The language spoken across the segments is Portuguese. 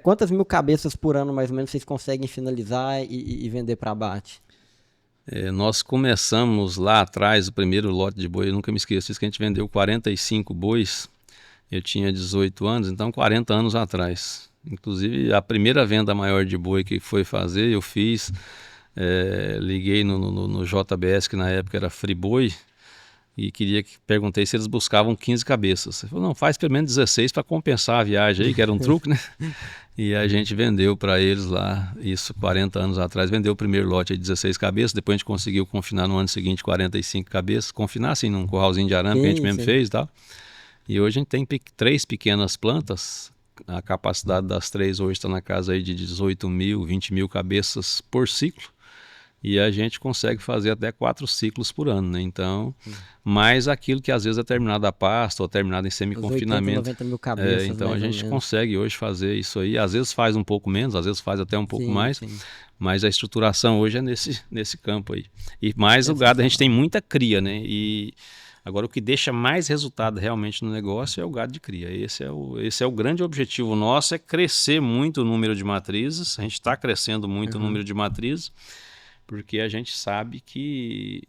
quantas mil cabeças por ano, mais ou menos, vocês conseguem finalizar e vender para abate? Nós começamos lá atrás, o primeiro lote de boi, eu nunca me esqueço, isso que a gente vendeu 45 bois, eu tinha 18 anos, então 40 anos atrás. Inclusive, a primeira venda maior de boi que foi fazer, eu fiz, liguei no JBS, que na época era Friboi, e perguntei se eles buscavam 15 cabeças. Ele falou, não, faz pelo menos 16 para compensar a viagem aí, que era um truque, né? E a gente vendeu para eles lá, isso 40 anos atrás, vendeu o primeiro lote de 16 cabeças, depois a gente conseguiu confinar no ano seguinte 45 cabeças, confinar assim num curralzinho de arame que a gente mesmo fez e tal. E hoje a gente tem 3 pequenas plantas, a capacidade das 3 hoje está na casa aí de 18 mil, 20 mil cabeças por ciclo. E a gente consegue fazer até 4 ciclos por ano, né? Então, mais aquilo que às vezes é terminado a pasto ou terminado em semi-confinamento. 90 mil cabeças, então a gente consegue hoje fazer isso aí. Às vezes faz um pouco menos, às vezes faz até um pouco mais. Sim. Mas a estruturação hoje é nesse campo aí. E mais o gado, a gente tem muita cria, né? E agora o que deixa mais resultado realmente no negócio é o gado de cria. Esse é o grande objetivo nosso, é crescer muito o número de matrizes. A gente está crescendo muito o número de matrizes. Porque a gente sabe que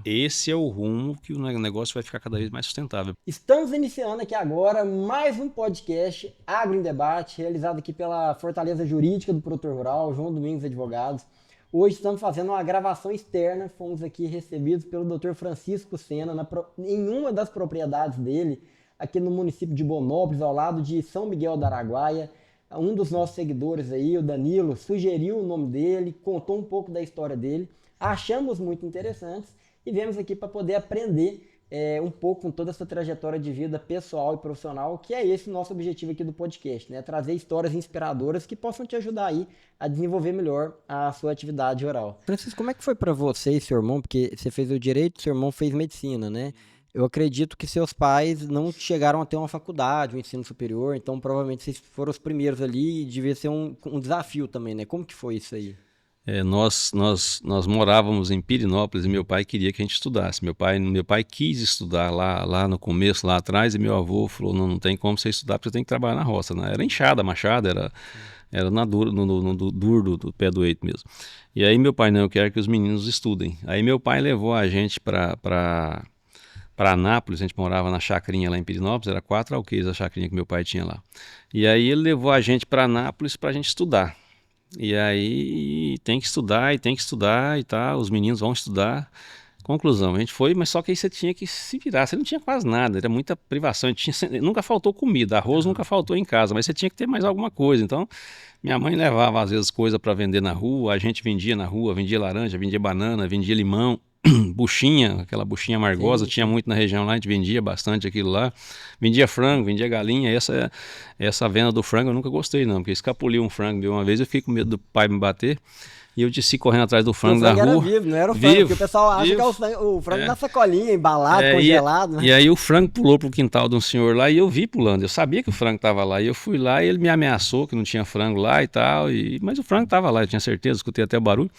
esse é o rumo que o negócio vai ficar cada vez mais sustentável. Estamos iniciando aqui agora mais um podcast Agro em Debate, realizado aqui pela Fortaleza Jurídica do Produtor Rural, João Domingos Advogados. Hoje estamos fazendo uma gravação externa, fomos aqui recebidos pelo Dr. Francisco Sena em uma das propriedades dele, aqui no município de Bonópolis, ao lado de São Miguel do Araguaia. Um dos nossos seguidores aí, o Danilo, sugeriu o nome dele, contou um pouco da história dele, achamos muito interessantes e viemos aqui para poder aprender um pouco com toda essa trajetória de vida pessoal e profissional, que é esse nosso objetivo aqui do podcast, né? Trazer histórias inspiradoras que possam te ajudar aí a desenvolver melhor a sua atividade rural. Francisco, como é que foi para você e seu irmão? Porque você fez o direito, seu irmão fez medicina, né? Eu acredito que seus pais não chegaram a ter uma faculdade, um ensino superior, então provavelmente vocês foram os primeiros ali e devia ser um desafio também, né? Como que foi isso aí? Nós morávamos em Pirenópolis e meu pai queria que a gente estudasse. Meu pai quis estudar lá no começo, lá atrás, e meu avô falou, não tem como você estudar porque você tem que trabalhar na roça, né? Era enxada, machada, era no duro do pé do eito mesmo. E aí meu pai, não, eu quero que os meninos estudem. Aí meu pai levou a gente para Anápolis, a gente morava na chacrinha lá em Pirenópolis, era 4 alqueires a chacrinha que meu pai tinha lá. E aí ele levou a gente para Anápolis para a gente estudar. E aí tem que estudar e tal, os meninos vão estudar. Conclusão, a gente foi, mas só que aí você tinha que se virar, você não tinha quase nada, era muita privação, nunca faltou comida, arroz nunca faltou em casa, mas você tinha que ter mais alguma coisa. Então, minha mãe levava às vezes coisa para vender na rua, a gente vendia na rua, vendia laranja, vendia banana, vendia limão, buchinha, aquela buchinha amargosa, tinha muito na região lá, a gente vendia bastante aquilo lá, vendia frango, vendia galinha. Essa venda do frango eu nunca gostei não, porque escapuliu um frango de uma vez, eu fiquei com medo do pai me bater. E eu desci correndo atrás do frango da rua. Era vivo, não era o frango, porque o pessoal acha que é o frango na sacolinha, embalado, congelado. Né? E aí o frango pulou pro quintal de um senhor lá e eu vi pulando. Eu sabia que o frango estava lá. E eu fui lá e ele me ameaçou que não tinha frango lá e tal. Mas o frango estava lá, eu tinha certeza, escutei até o barulho.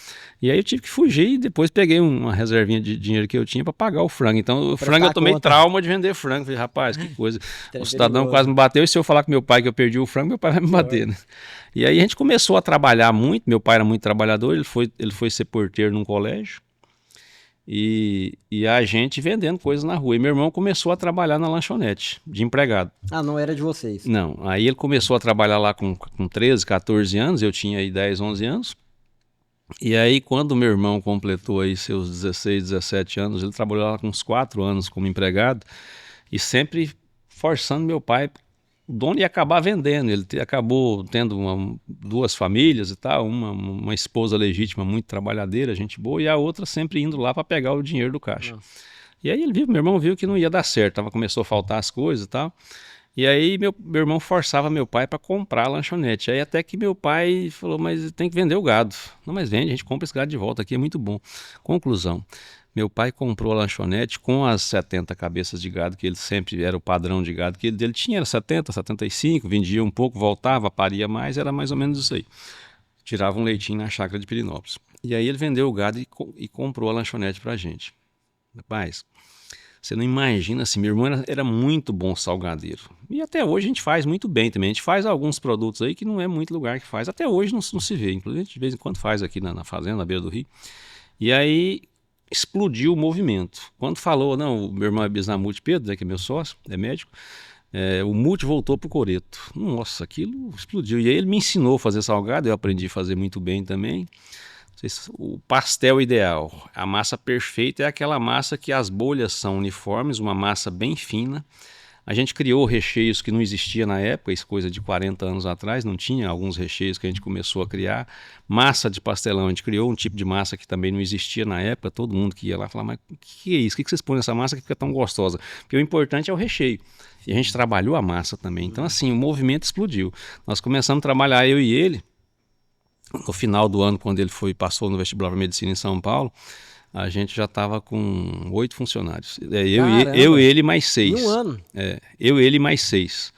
E aí eu tive que fugir e depois peguei uma reservinha de dinheiro que eu tinha para pagar o frango. Então o frango eu tomei trauma de vender frango. Falei, rapaz, que coisa. O cidadão quase me bateu e se eu falar com meu pai que eu perdi o frango, meu pai vai me bater, né? E aí a gente começou a trabalhar muito, meu pai era muito trabalhador, ele foi ser porteiro num colégio e a gente vendendo coisas na rua. E meu irmão começou a trabalhar na lanchonete, de empregado. Ah, não era de vocês? Não, aí ele começou a trabalhar lá com 13, 14 anos, eu tinha aí 10, 11 anos. E aí quando meu irmão completou aí seus 16, 17 anos, ele trabalhou lá com uns 4 anos como empregado e sempre forçando meu pai. O dono ia acabar vendendo, ele acabou tendo 2 famílias e tal, uma esposa legítima muito trabalhadeira, gente boa, e a outra sempre indo lá para pegar o dinheiro do caixa. Nossa. E aí meu irmão viu que não ia dar certo, começou a faltar as coisas e tal, e aí meu irmão forçava meu pai para comprar a lanchonete. Aí até que meu pai falou, mas tem que vender o gado. Não, mas vende, a gente compra esse gado de volta aqui, é muito bom. Conclusão. Meu pai comprou a lanchonete com as 70 cabeças de gado, que ele sempre era o padrão de gado que ele tinha, era 70, 75, vendia um pouco, voltava, paria mais, era mais ou menos isso aí. Tirava um leitinho na chácara de Pirenópolis. E aí ele vendeu o gado e comprou a lanchonete pra gente. Rapaz, Você não imagina, assim, meu irmão era muito bom salgadeiro. E até hoje a gente faz muito bem também. A gente faz alguns produtos aí que não é muito lugar que faz. Até hoje não se vê. Inclusive, a gente de vez em quando faz aqui na fazenda, na beira do rio. E aí explodiu o movimento. Quando falou, não, o meu irmão é bisnamude Pedro, né, que é meu sócio, é médico, o multi voltou pro coreto. Nossa, aquilo explodiu. E aí ele me ensinou a fazer salgado, eu aprendi a fazer muito bem também. O pastel ideal, a massa perfeita é aquela massa que as bolhas são uniformes, uma massa bem fina. A gente criou recheios que não existia na época, isso coisa de 40 anos atrás, não tinha alguns recheios que a gente começou a criar. Massa de pastelão, a gente criou um tipo de massa que também não existia na época, todo mundo que ia lá falava, mas o que é isso? O que vocês põem nessa massa que fica tão gostosa? Porque o importante é o recheio. E a gente trabalhou a massa também. Então assim, o movimento explodiu. Nós começamos a trabalhar, eu e ele, no final do ano, quando ele passou no vestibular para medicina em São Paulo, a gente já estava com 8 funcionários. Eu e ele mais 6. Em um ano? Eu e ele mais 6.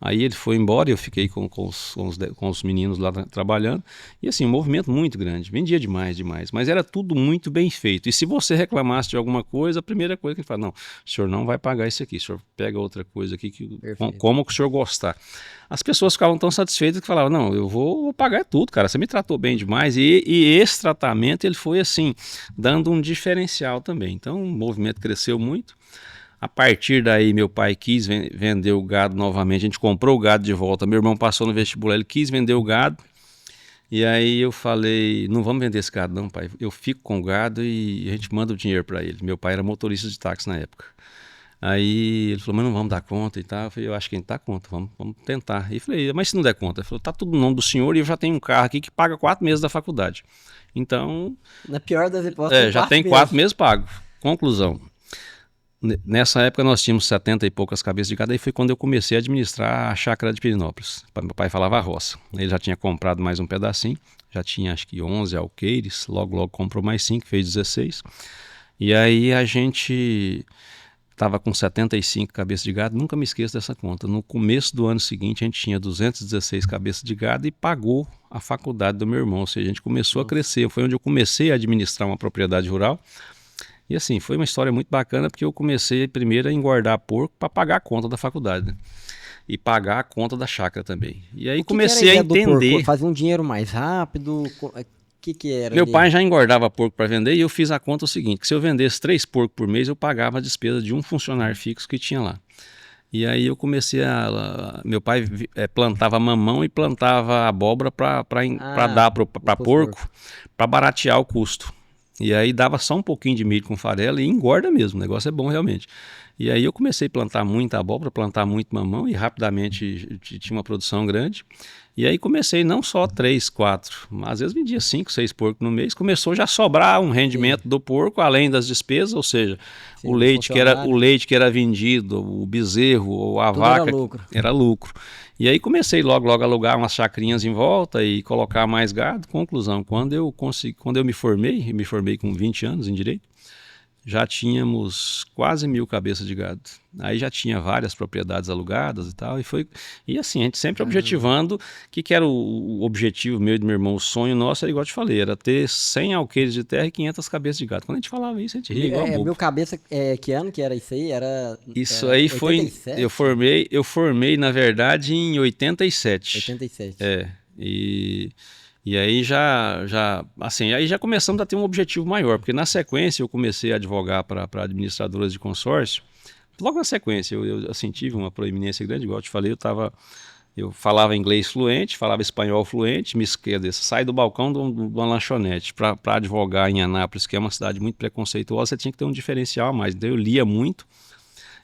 Aí ele foi embora e eu fiquei com os meninos lá trabalhando. E assim, um movimento muito grande. Vendia demais. Mas era tudo muito bem feito. E se você reclamasse de alguma coisa, a primeira coisa que ele fala, não, o senhor não vai pagar isso aqui. O senhor pega outra coisa aqui, como que o senhor gostar. As pessoas ficavam tão satisfeitas que falavam, não, eu vou pagar tudo, cara. Você me tratou bem demais. E esse tratamento, ele foi assim, dando um diferencial também. Então, o movimento cresceu muito. A partir daí, meu pai quis vender o gado novamente. A gente comprou o gado de volta. Meu irmão passou no vestibular, ele quis vender o gado. E aí eu falei, não vamos vender esse gado não, pai. Eu fico com o gado e a gente manda o dinheiro para ele. Meu pai era motorista de táxi na época. Aí ele falou, mas não vamos dar conta e tal. Eu falei, eu acho que a gente dá conta, vamos tentar. E falei, mas se não der conta? Ele falou, tá tudo no nome do senhor e eu já tenho um carro aqui que paga 4 meses da faculdade. Então... Na pior das hipóteses, já tem 4 meses pago. Conclusão. Nessa época nós tínhamos 70 e poucas cabeças de gado, aí foi quando eu comecei a administrar a chácara de Pirenópolis. Meu pai falava roça. Ele já tinha comprado mais um pedacinho, já tinha acho que 11 alqueires, logo comprou mais 5, fez 16. E aí a gente estava com 75 cabeças de gado, nunca me esqueço dessa conta. No começo do ano seguinte a gente tinha 216 cabeças de gado e pagou a faculdade do meu irmão, ou seja, a gente começou a crescer. Foi onde eu comecei a administrar uma propriedade rural. E assim, foi uma história muito bacana porque eu comecei primeiro a engordar porco para pagar a conta da faculdade, né? E pagar a conta da chácara também. E aí comecei a entender... Fazer um dinheiro mais rápido? O que era? Meu pai já engordava porco para vender e eu fiz a conta o seguinte, que se eu vendesse 3 porcos por mês, eu pagava a despesa de um funcionário fixo que tinha lá. E aí eu comecei meu pai plantava mamão e plantava abóbora para dar para porco, para baratear o custo. E aí dava só um pouquinho de milho com farelo e engorda mesmo, o negócio é bom realmente. E aí eu comecei a plantar muita abóbora, plantar muito mamão e rapidamente tinha uma produção grande. E aí comecei não só 3, 4, às vezes vendia 5, 6 porcos no mês. Começou já a sobrar um rendimento do porco, além das despesas, ou seja, o leite que era vendido, o bezerro ou a vaca era lucro. E aí comecei logo a alugar umas chacrinhas em volta e colocar mais gado. Conclusão, quando eu me formei com 20 anos em direito, já tínhamos quase 1.000 cabeças de gado. Aí já tinha várias propriedades alugadas e tal. E assim, a gente sempre objetivando, que era o objetivo meu e do meu irmão, o sonho nosso, era igual eu te falei, era ter 100 alqueires de terra e 500 cabeças de gado. Quando a gente falava isso, a gente ria igual bobo. Meu cabeça, que ano que era isso aí? Isso aí 87? Eu formei, na verdade, em 87. 87. E aí aí já começamos a ter um objetivo maior, porque na sequência eu comecei a advogar para administradoras de consórcio. Logo na sequência eu assim, tive uma proeminência grande, igual eu te falei, eu falava inglês fluente, falava espanhol fluente, sai do balcão de uma lanchonete para advogar em Anápolis, que é uma cidade muito preconceituosa, você tinha que ter um diferencial a mais. Então eu lia muito.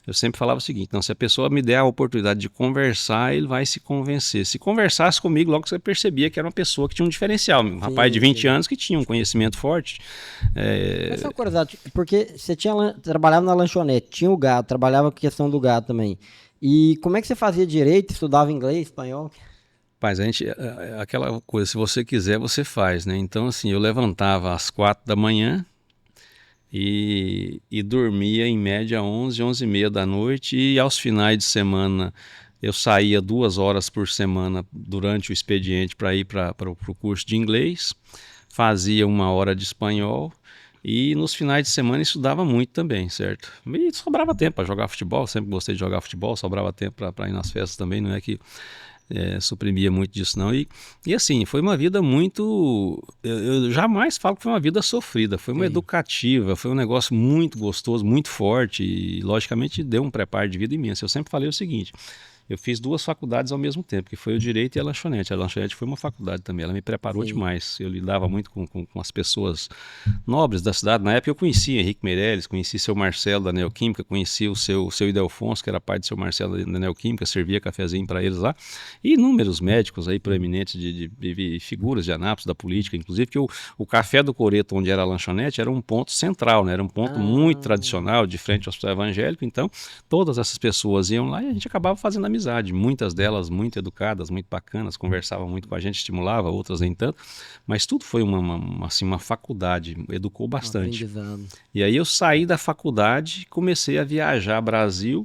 Eu sempre falava o seguinte, então se a pessoa me der a oportunidade de conversar, ele vai se convencer. Se conversasse comigo, logo você percebia que era uma pessoa que tinha um diferencial, um rapaz de 20 anos que tinha um conhecimento forte. Essa é uma curiosidade, porque você trabalhava na lanchonete, tinha o gado, trabalhava com a questão do gado também. E como é que você fazia direito, estudava inglês, espanhol? Rapaz, aquela coisa, se você quiser, você faz, né? Então assim, eu levantava às 4 da manhã, e dormia em média 11, 11h30 da noite, e aos finais de semana eu saía 2 horas por semana durante o expediente para ir para o curso de inglês, fazia 1 hora de espanhol E nos finais de semana estudava muito também, certo? E sobrava tempo para jogar futebol, sempre gostei de jogar futebol, sobrava tempo para ir nas festas também, não é que suprimia muito disso não. E assim, foi uma vida muito... Eu jamais falo que foi uma vida sofrida, foi uma Sim. educativa, foi um negócio muito gostoso, muito forte e logicamente deu um preparo de vida imenso. Eu sempre falei o seguinte... Eu fiz 2 faculdades ao mesmo tempo, que foi o Direito e a Lanchonete. A Lanchonete foi uma faculdade também, ela me preparou Sim. demais. Eu lidava muito com as pessoas nobres da cidade. Na época eu conhecia Henrique Meirelles, conheci seu Marcelo da Neoquímica, conheci o seu Idelfonso, que era pai do seu Marcelo da Neoquímica, servia cafezinho para eles lá. E inúmeros médicos aí proeminentes de figuras de Anápolis, da política, inclusive que o Café do Coreto, onde era a lanchonete, era um ponto central, né? Era um ponto muito tradicional, de frente ao Hospital Evangélico. Então, todas essas pessoas iam lá e a gente acabava fazendo amizade. Muitas delas muito educadas, muito bacanas, conversavam muito com a gente, estimulava, outras nem tanto. Mas tudo foi uma faculdade, educou bastante. E aí eu saí da faculdade, comecei a viajar Brasil,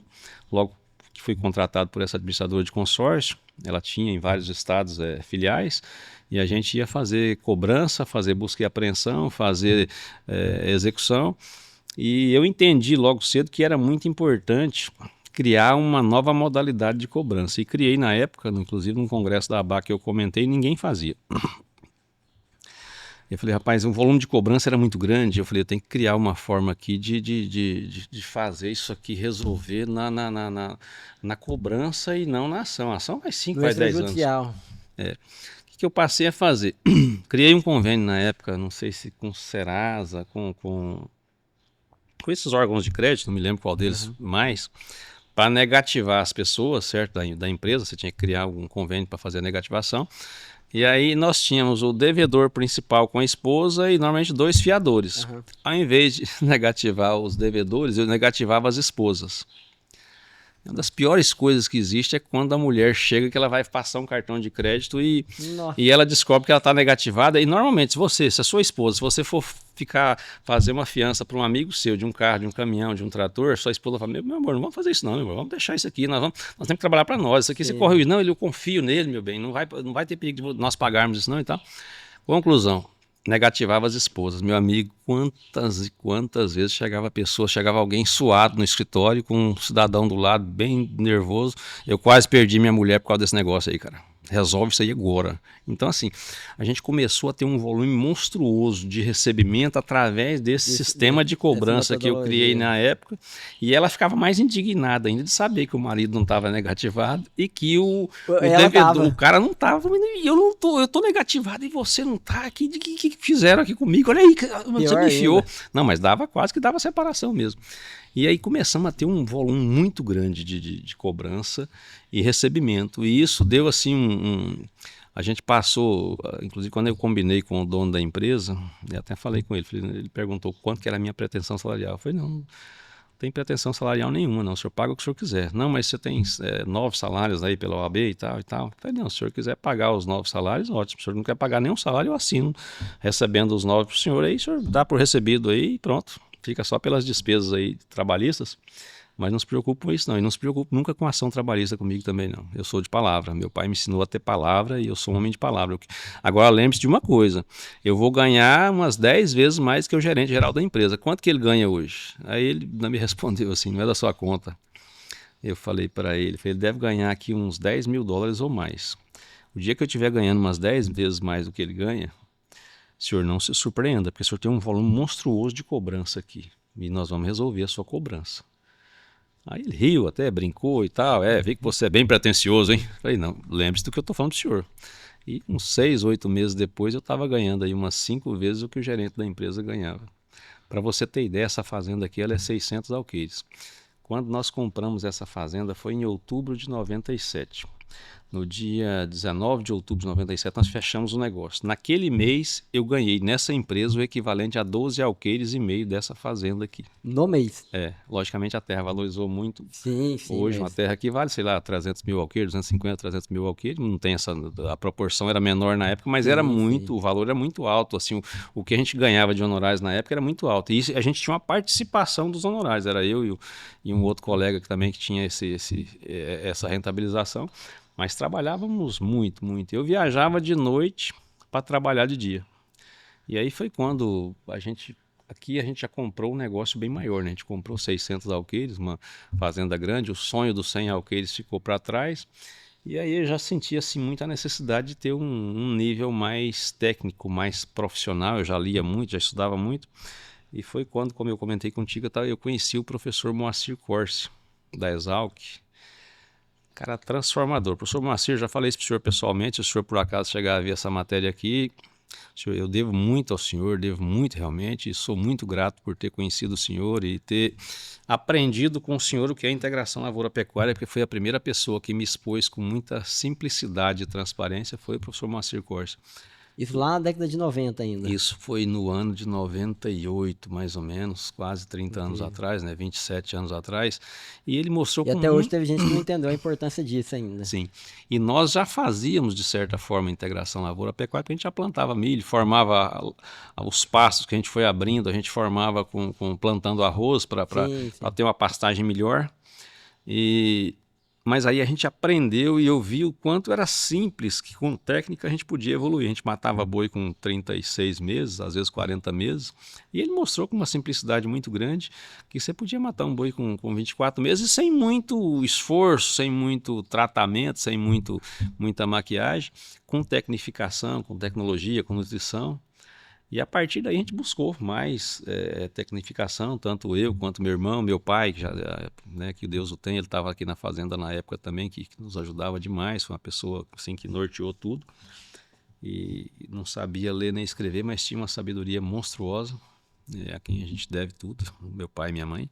logo que fui contratado por essa administradora de consórcio. Ela tinha em vários estados filiais, e a gente ia fazer cobrança, fazer busca e apreensão, fazer execução. E eu entendi logo cedo que era muito importante criar uma nova modalidade de cobrança. E criei na época, inclusive no congresso da ABAC que eu comentei, ninguém fazia. Eu falei, rapaz, o volume de cobrança era muito grande. Eu falei, eu tenho que criar uma forma aqui de fazer isso aqui resolver na cobrança e não na ação. A ação vai 5, vai 10 anos. O que eu passei a fazer? Criei um convênio na época, não sei se com Serasa, com esses órgãos de crédito, não me lembro qual deles mais, para negativar as pessoas, certo, da empresa. Você tinha que criar um convênio para fazer a negativação. E aí nós tínhamos o devedor principal com a esposa e normalmente 2 fiadores. Ao invés de negativar os devedores, eu negativava as esposas. Uma das piores coisas que existe é quando a mulher chega que ela vai passar um cartão de crédito e ela descobre que ela está negativada. E normalmente, se a sua esposa, se você for fazer uma fiança para um amigo seu, de um carro, de um caminhão, de um trator, sua esposa fala, meu amor, não vamos fazer isso não, meu amor, vamos deixar isso aqui, nós temos que trabalhar para nós. Isso aqui você corre, não, eu confio nele, meu bem, não vai ter perigo de nós pagarmos isso não e tal. Conclusão. Negativava as esposas. Meu amigo, quantas e quantas vezes chegava alguém suado no escritório com um cidadão do lado, bem nervoso. Eu quase perdi minha mulher por causa desse negócio aí, cara. Resolve isso aí agora. Então, assim, a gente começou a ter um volume monstruoso de recebimento através desse sistema de cobrança que eu criei na época. E ela ficava mais indignada ainda de saber que o marido não estava negativado e que o devedor, o cara não estava. E eu tô negativado e você não está aqui. O que fizeram aqui comigo? Olha aí, você me enfiou. Não, mas quase que dava separação mesmo. E aí começamos a ter um volume muito grande de cobrança e recebimento. E isso deu assim a gente passou, inclusive quando eu combinei com o dono da empresa, eu até falei com ele, ele perguntou quanto que era a minha pretensão salarial. Eu falei, não tem pretensão salarial nenhuma, não, o senhor paga o que o senhor quiser. Não, mas você tem 9 salários aí pela OAB e tal e tal. Eu falei, não, se o senhor quiser pagar os 9 salários, ótimo. Se o senhor não quer pagar nenhum salário, eu assino, recebendo os 9 para o senhor aí, o senhor dá por recebido aí e pronto. Fica só pelas despesas aí trabalhistas, mas não se preocupe com isso não, e não se preocupe nunca com ação trabalhista comigo também não. Eu sou de palavra, meu pai me ensinou a ter palavra e eu sou um homem de palavra. Agora lembre-se de uma coisa, eu vou ganhar umas 10 vezes mais que o gerente geral da empresa. Quanto que ele ganha hoje? Aí ele me respondeu assim, não é da sua conta. Eu falei para ele deve ganhar aqui uns $10 mil ou mais. O dia que eu estiver ganhando umas 10 vezes mais do que ele ganha, o senhor não se surpreenda, porque o senhor tem um volume monstruoso de cobrança aqui. E nós vamos resolver a sua cobrança. Aí ele riu até, brincou e tal. Vi que você é bem pretensioso, hein? Falei, não, lembre-se do que eu estou falando do senhor. E uns 6, 8 meses depois eu estava ganhando aí umas 5 vezes o que o gerente da empresa ganhava. Para você ter ideia, essa fazenda aqui ela é 600 alqueires. Quando nós compramos essa fazenda foi em outubro de 97. No dia 19 de outubro de 97, nós fechamos o negócio. Naquele mês, eu ganhei nessa empresa o equivalente a 12 alqueires e meio dessa fazenda aqui. No mês? Logicamente a terra valorizou muito. Sim. Hoje uma terra aqui vale, sei lá, 300 mil alqueires, 250, 300 mil alqueires. Não tem a proporção era menor na época, mas era muito, o valor era muito alto. Assim, o que a gente ganhava de honorários na época era muito alto. E a gente tinha uma participação dos honorários. Era eu e um outro colega que também que tinha essa rentabilização. Mas trabalhávamos muito, muito. Eu viajava de noite para trabalhar de dia. E aí foi quando a gente aqui a gente já comprou um negócio bem maior, né? A gente comprou 600 alqueires, uma fazenda grande, o sonho dos 100 alqueires ficou para trás, e aí eu já sentia assim, muita necessidade de ter um nível mais técnico, mais profissional. Eu já lia muito, já estudava muito, e foi quando, como eu comentei contigo, eu conheci o professor Moacir Corsi, da Exalc. Cara transformador. Professor Moacir, já falei isso para o senhor pessoalmente, se o senhor por acaso chegar a ver essa matéria aqui, senhor, eu devo muito ao senhor, devo muito realmente, e sou muito grato por ter conhecido o senhor e ter aprendido com o senhor o que é a integração lavoura-pecuária, porque foi a primeira pessoa que me expôs com muita simplicidade e transparência, foi o professor Moacir Corsi. Isso lá na década de 90 ainda. Isso foi no ano de 98, mais ou menos, quase 30 anos atrás, né? 27 anos atrás. E ele mostrou E até hoje teve gente que não entendeu a importância disso ainda. Sim. E nós já fazíamos, de certa forma, a integração lavoura-pecuária, porque a gente já plantava milho, formava os pastos que a gente foi abrindo, a gente formava plantando arroz para ter uma pastagem melhor. Mas aí a gente aprendeu e eu vi o quanto era simples, que com técnica a gente podia evoluir. A gente matava boi com 36 meses, às vezes 40 meses, e ele mostrou com uma simplicidade muito grande que você podia matar um boi com 24 meses sem muito esforço, sem muito tratamento, sem muita maquiagem, com tecnificação, com tecnologia, com nutrição. E a partir daí a gente buscou mais tecnificação, tanto eu quanto meu irmão, meu pai, que, né, que Deus o tem, ele estava aqui na fazenda na época também, que nos ajudava demais, foi uma pessoa assim, que norteou tudo. E não sabia ler nem escrever, mas tinha uma sabedoria monstruosa, a quem a gente deve tudo, meu pai e minha mãe.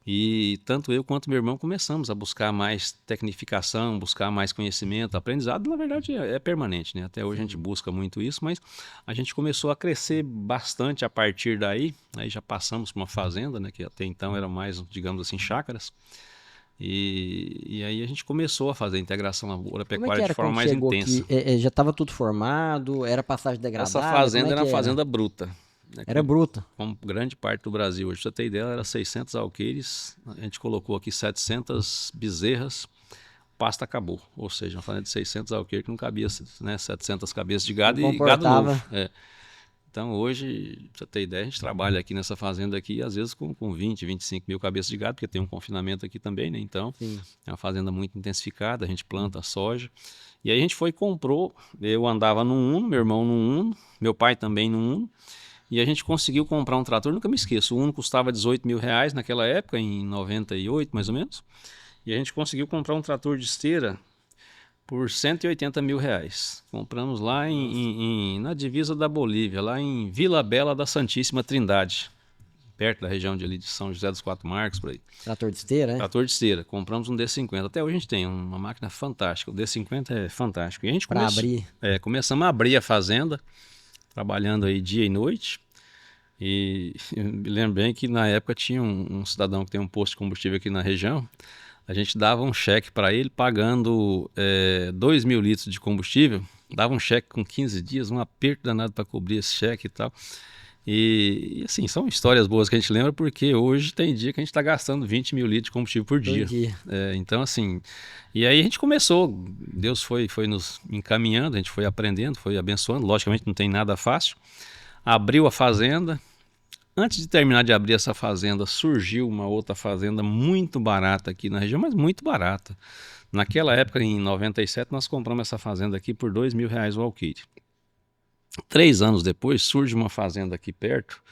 E tanto eu quanto meu irmão começamos a buscar mais tecnificação, buscar mais conhecimento. Aprendizado, na verdade, é permanente, né? Até hoje a gente busca muito isso, mas a gente começou a crescer bastante a partir daí. Aí já passamos para uma fazenda, né? Que até então era mais, digamos assim, chácaras. E aí a gente começou a fazer a integração lavoura-pecuária de forma mais intensa. Já estava tudo formado? Era passagem degradada? Essa fazenda era uma fazenda bruta. Era bruta. Como grande parte do Brasil hoje, pra você ter ideia, era 600 alqueires, a gente colocou aqui 700 bezerras, o pasto acabou, ou seja, uma fazenda de 600 alqueires que não cabia, né, 700 cabeças de gado e gado novo. Então hoje, pra você ter ideia, a gente trabalha aqui nessa fazenda aqui, às vezes com 20, 25 mil cabeças de gado, porque tem um confinamento aqui também, né? Então é uma fazenda muito intensificada, a gente planta soja. E aí a gente foi e comprou, eu andava num Uno, meu irmão num Uno, meu pai também num Uno. E a gente conseguiu comprar um trator, nunca me esqueço, o Uno custava 18 mil reais naquela época, em 98 mais ou menos. E a gente conseguiu comprar um trator de esteira por 180 mil reais. Compramos lá na divisa da Bolívia, lá em Vila Bela da Santíssima Trindade, perto da região de São José dos Quatro Marcos, por aí. Trator de esteira, né? Trator de esteira. Compramos um D50. Até hoje a gente tem uma máquina fantástica. O D50 é fantástico. E a gente começamos a abrir a fazenda, trabalhando aí dia e noite. E eu me lembro bem que na época tinha um cidadão que tem um posto de combustível aqui na região. A gente dava um cheque para ele pagando 2 mil litros de combustível. Dava um cheque com 15 dias, um aperto danado para cobrir esse cheque e tal. E assim, são histórias boas que a gente lembra, porque hoje tem dia que a gente está gastando 20 mil litros de combustível por dia. Então assim, e aí a gente começou, Deus foi nos encaminhando, a gente foi aprendendo, foi abençoando. Logicamente não tem nada fácil. Abriu a fazenda. Antes de terminar de abrir essa fazenda, surgiu uma outra fazenda muito barata aqui na região, mas muito barata. Naquela época, em 97, nós compramos essa fazenda aqui por 2 mil reais o alqueire. 3 anos depois, surge uma fazenda aqui perto,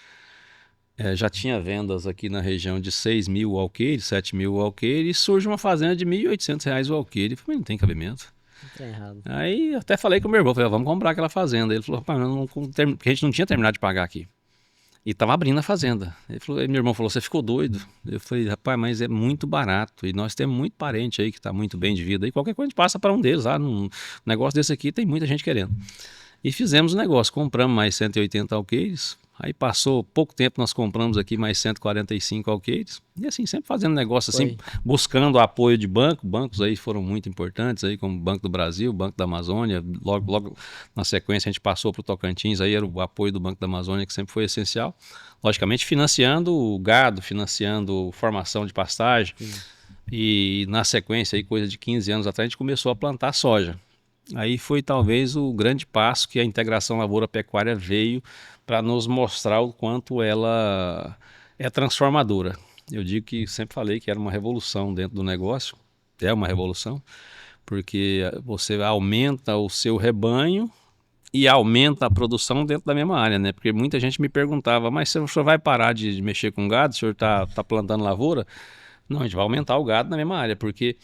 já tinha vendas aqui na região de 6 mil o alqueire, 7 mil o alqueire, e surge uma fazenda de 1.800 reais o alqueire. Eu falei, não tem cabimento. Tá errado. Aí até falei com o meu irmão, falei, vamos comprar aquela fazenda. Ele falou, rapaz, porque a gente não tinha terminado de pagar aqui. E estava abrindo a fazenda. Aí meu irmão falou, você ficou doido? Eu falei, rapaz, mas é muito barato. E nós temos muito parente aí que está muito bem de vida. E qualquer coisa a gente passa para um deles. Num negócio desse aqui tem muita gente querendo. E fizemos o negócio. Compramos mais 180 alqueires. Aí passou pouco tempo, nós compramos aqui mais 145 alqueires. E assim, sempre fazendo negócio assim, buscando apoio de bancos aí foram muito importantes, aí, como o Banco do Brasil, o Banco da Amazônia. Logo na sequência a gente passou para o Tocantins, aí era o apoio do Banco da Amazônia que sempre foi essencial. Logicamente financiando o gado, financiando formação de pastagem. E na sequência, aí, coisa de 15 anos atrás, a gente começou a plantar soja. Aí foi talvez o grande passo que a integração lavoura-pecuária veio para nos mostrar o quanto ela é transformadora. Eu digo que sempre falei que era uma revolução dentro do negócio, é uma revolução, porque você aumenta o seu rebanho e aumenta a produção dentro da mesma área, né? Porque muita gente me perguntava, mas o senhor vai parar de mexer com gado? O senhor tá plantando lavoura? Não, a gente vai aumentar o gado na mesma área, porque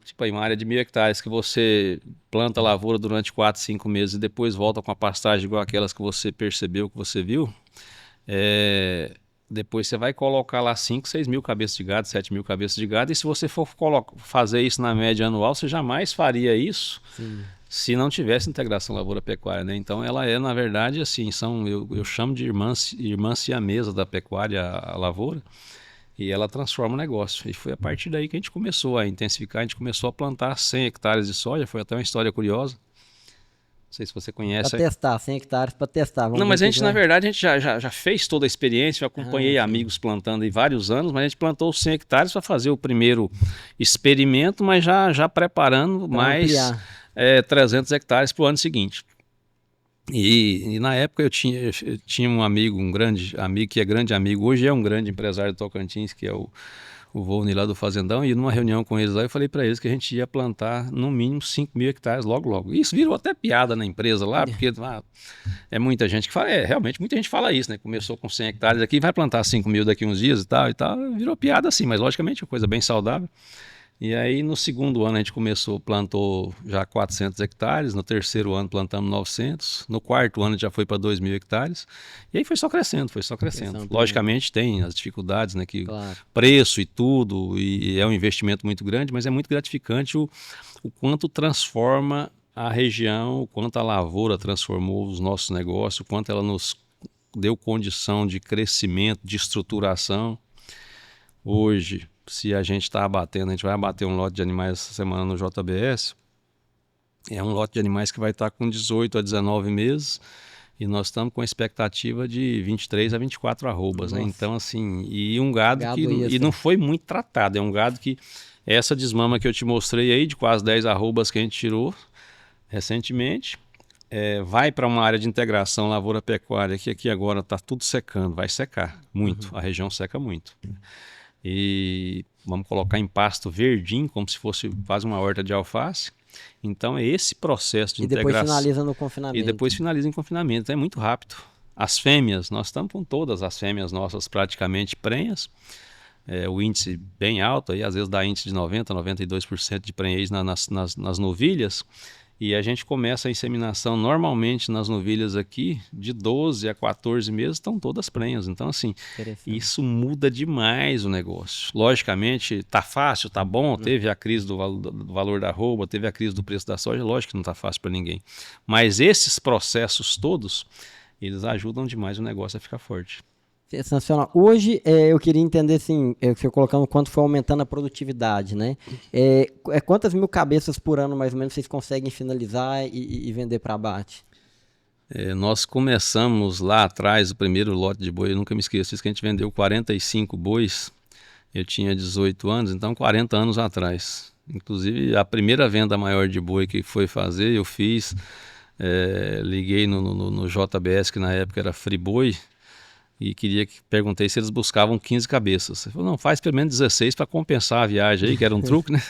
tipo aí, uma área de 1.000 hectares que você planta lavoura durante 4, 5 meses e depois volta com a pastagem igual aquelas que você percebeu, que você viu, depois você vai colocar lá 5, 6 mil cabeças de gado, 7 mil cabeças de gado, e se você for fazer isso na média anual, você jamais faria isso. Sim. Se não tivesse integração lavoura-pecuária, né? Então ela é, na verdade, assim, eu chamo de irmã siamesa da pecuária, a lavoura, e ela transforma o negócio. E foi a partir daí que a gente começou a intensificar, a gente começou a plantar 100 hectares de soja, foi até uma história curiosa. Não sei se você conhece. Para testar, 100 hectares para testar. Não, mas a gente, na verdade, a gente já fez toda a experiência, eu acompanhei amigos plantando em vários anos, mas a gente plantou 100 hectares para fazer o primeiro experimento, mas já preparando mais 300 hectares para o ano seguinte. E na época eu tinha um amigo, um grande amigo, que é grande amigo, hoje é um grande empresário do Tocantins, que é o Volney lá do Fazendão, e numa reunião com eles lá, eu falei para eles que a gente ia plantar no mínimo 5 mil hectares logo. Isso virou até piada na empresa lá, porque é muita gente que fala, realmente muita gente fala isso, né? Começou com 100 hectares aqui, vai plantar 5 mil daqui uns dias e tal, virou piada assim, mas logicamente é uma coisa bem saudável. E aí no segundo ano a gente plantou já 400 hectares, no terceiro ano plantamos 900, no quarto ano já foi para 2.000 hectares, e aí foi só crescendo. Logicamente tem as dificuldades, né, que preço e tudo, e é um investimento muito grande, mas é muito gratificante o quanto transforma a região, o quanto a lavoura transformou os nossos negócios, o quanto ela nos deu condição de crescimento, de estruturação. Hoje, se a gente está abatendo, a gente vai abater um lote de animais essa semana no JBS, é um lote de animais que vai estar com 18 a 19 meses, e nós estamos com a expectativa de 23 a 24 arrobas, né? Então, assim, e um gado que não foi muito tratado, é um gado que, essa desmama que eu te mostrei aí, de quase 10 arrobas que a gente tirou recentemente, vai para uma área de integração lavoura-pecuária, que aqui agora está tudo secando, vai secar muito, a região seca muito. E vamos colocar em pasto verdinho, como se fosse quase uma horta de alface. Então é esse processo de integração. E depois finaliza no confinamento. E depois finaliza em confinamento, então é muito rápido. As fêmeas, nós estamos com todas as fêmeas nossas praticamente prenhas. O índice bem alto, aí, às vezes dá índice de 90%, 92% de prenhez nas novilhas. E a gente começa a inseminação normalmente nas novilhas aqui, de 12 a 14 meses, estão todas prenhas. Então, assim, isso muda demais o negócio. Logicamente, tá fácil, tá bom, teve a crise do valor da arroba, teve a crise do preço da soja, lógico que não tá fácil para ninguém. Mas esses processos todos, eles ajudam demais o negócio a ficar forte. Sensacional. Hoje, eu queria entender, assim, você colocando quanto foi aumentando a produtividade, né? Quantas mil cabeças por ano, mais ou menos, vocês conseguem finalizar e vender para abate? Nós começamos lá atrás, o primeiro lote de boi, eu nunca me esqueço, isso que a gente vendeu 45 bois, eu tinha 18 anos, então 40 anos atrás. Inclusive, a primeira venda maior de boi que foi fazer, eu fiz, liguei no JBS, que na época era Friboi, e perguntei se eles buscavam 15 cabeças. Ele falou, não, faz pelo menos 16 para compensar a viagem aí, que era um truque, né?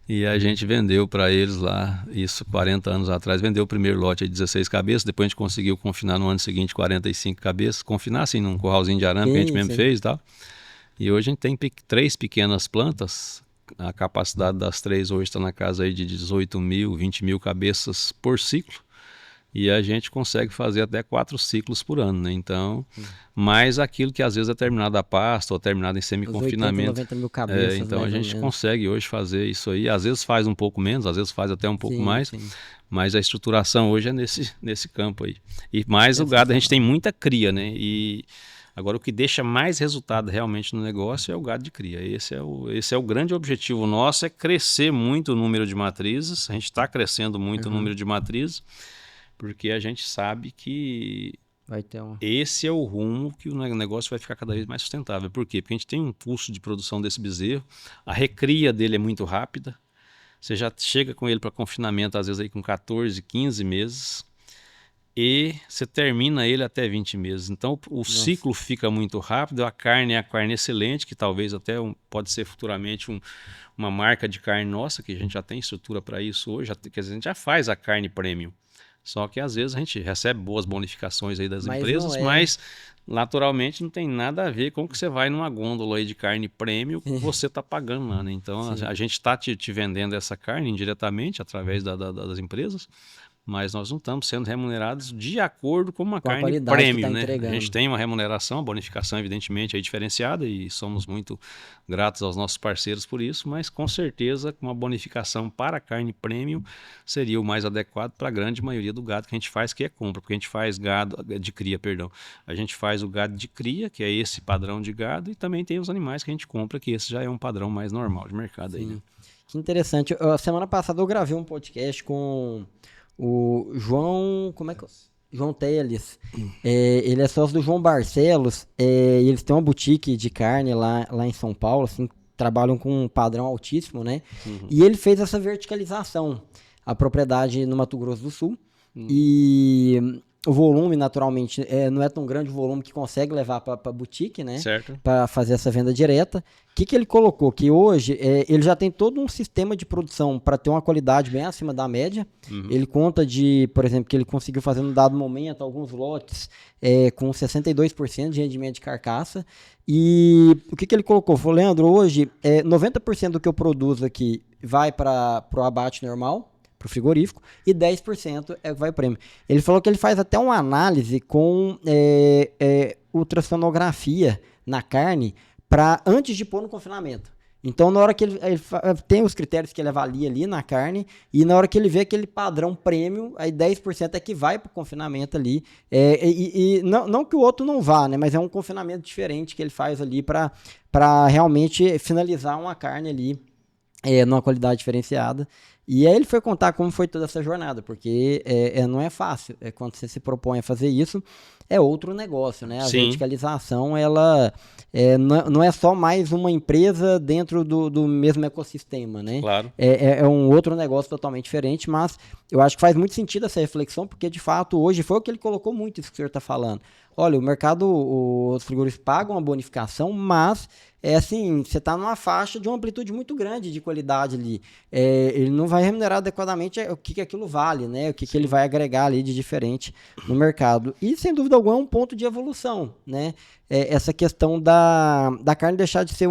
E a gente vendeu para eles lá, isso 40 anos atrás, vendeu o primeiro lote de 16 cabeças, depois a gente conseguiu confinar no ano seguinte 45 cabeças, confinar assim num curralzinho de arame que a gente mesmo fez e tal. E hoje a gente tem 3 pequenas plantas, a capacidade das 3 hoje está na casa aí de 18 mil, 20 mil cabeças por ciclo. E a gente consegue fazer até 4 ciclos por ano, né? Então, mais aquilo que às vezes é terminado a pasto ou terminado em semi-confinamento. 90 mil cabeças, então a gente consegue hoje fazer isso aí. Às vezes faz um pouco menos, às vezes faz até um pouco mais. Sim. Mas a estruturação hoje é nesse campo aí. E mais o gado, a gente tem muita cria, né? E agora o que deixa mais resultado realmente no negócio é o gado de cria. Esse é o grande objetivo nosso, é crescer muito o número de matrizes. A gente está crescendo muito o número de matrizes, porque a gente sabe que esse é o rumo que o negócio vai ficar cada vez mais sustentável. Por quê? Porque a gente tem um pulso de produção desse bezerro, a recria dele é muito rápida. você já chega com ele para confinamento, às vezes aí com 14, 15 meses, e você termina ele até 20 meses. Então o ciclo fica muito rápido, a carne é a carne excelente, que talvez até pode ser futuramente uma marca de carne nossa, que a gente já tem estrutura para isso hoje, quer dizer, a gente já faz a carne premium. Só que às vezes a gente recebe boas bonificações aí das empresas, mas naturalmente não tem nada a ver com o que você vai numa gôndola aí de carne premium que você está pagando lá, né? Então a gente está te vendendo essa carne indiretamente através das empresas, mas nós não estamos sendo remunerados de acordo com uma carne premium, né? A gente tem uma remuneração, uma bonificação, evidentemente, aí diferenciada, e somos muito gratos aos nossos parceiros por isso, mas com certeza uma bonificação para a carne premium seria o mais adequado para a grande maioria do gado que a gente faz, que é compra, porque a gente faz gado de cria, perdão. A gente faz o gado de cria, que é esse padrão de gado, e também tem os animais que a gente compra, que esse já é um padrão mais normal de mercado. Aí, né? Que interessante. A semana passada eu gravei um podcast com o João, João Teles. Ele é sócio do João Barcelos, e eles têm uma boutique de carne lá em São Paulo, assim, trabalham com um padrão altíssimo, né? E ele fez essa verticalização, a propriedade no Mato Grosso do Sul, e o volume, naturalmente, não é tão grande o volume que consegue levar para boutique, né? Certo. Para fazer essa venda direta. O que ele colocou? Que hoje ele já tem todo um sistema de produção para ter uma qualidade bem acima da média. Ele conta por exemplo, que ele conseguiu fazer num dado momento alguns lotes com 62% de rendimento de carcaça. E o que ele colocou? Falou, Leandro, hoje 90% do que eu produzo aqui vai para o abate normal, para o frigorífico, e 10% vai prêmio. Ele falou que ele faz até uma análise com ultrassonografia na carne para antes de pôr no confinamento. Então, na hora que ele tem os critérios que ele avalia ali na carne, e na hora que ele vê aquele padrão prêmio, aí 10% é que vai para o confinamento ali. Não que o outro não vá, né? Mas é um confinamento diferente que ele faz ali para realmente finalizar uma carne ali numa qualidade diferenciada. E aí ele foi contar como foi toda essa jornada, porque não é fácil. Quando você se propõe a fazer isso, é outro negócio, né? A verticalização, ela não é só mais uma empresa dentro do mesmo ecossistema, né? Claro. É um outro negócio totalmente diferente, mas eu acho que faz muito sentido essa reflexão, porque de fato hoje foi o que ele colocou muito, isso que o senhor está falando. Olha, o mercado, os frigoríficos pagam a bonificação, mas assim, você está numa faixa de uma amplitude muito grande de qualidade ali. Ele não vai remunerar adequadamente o que aquilo vale, né? O que ele vai agregar ali de diferente no mercado. E, sem dúvida alguma, é um ponto de evolução, né? Essa questão da carne deixar de ser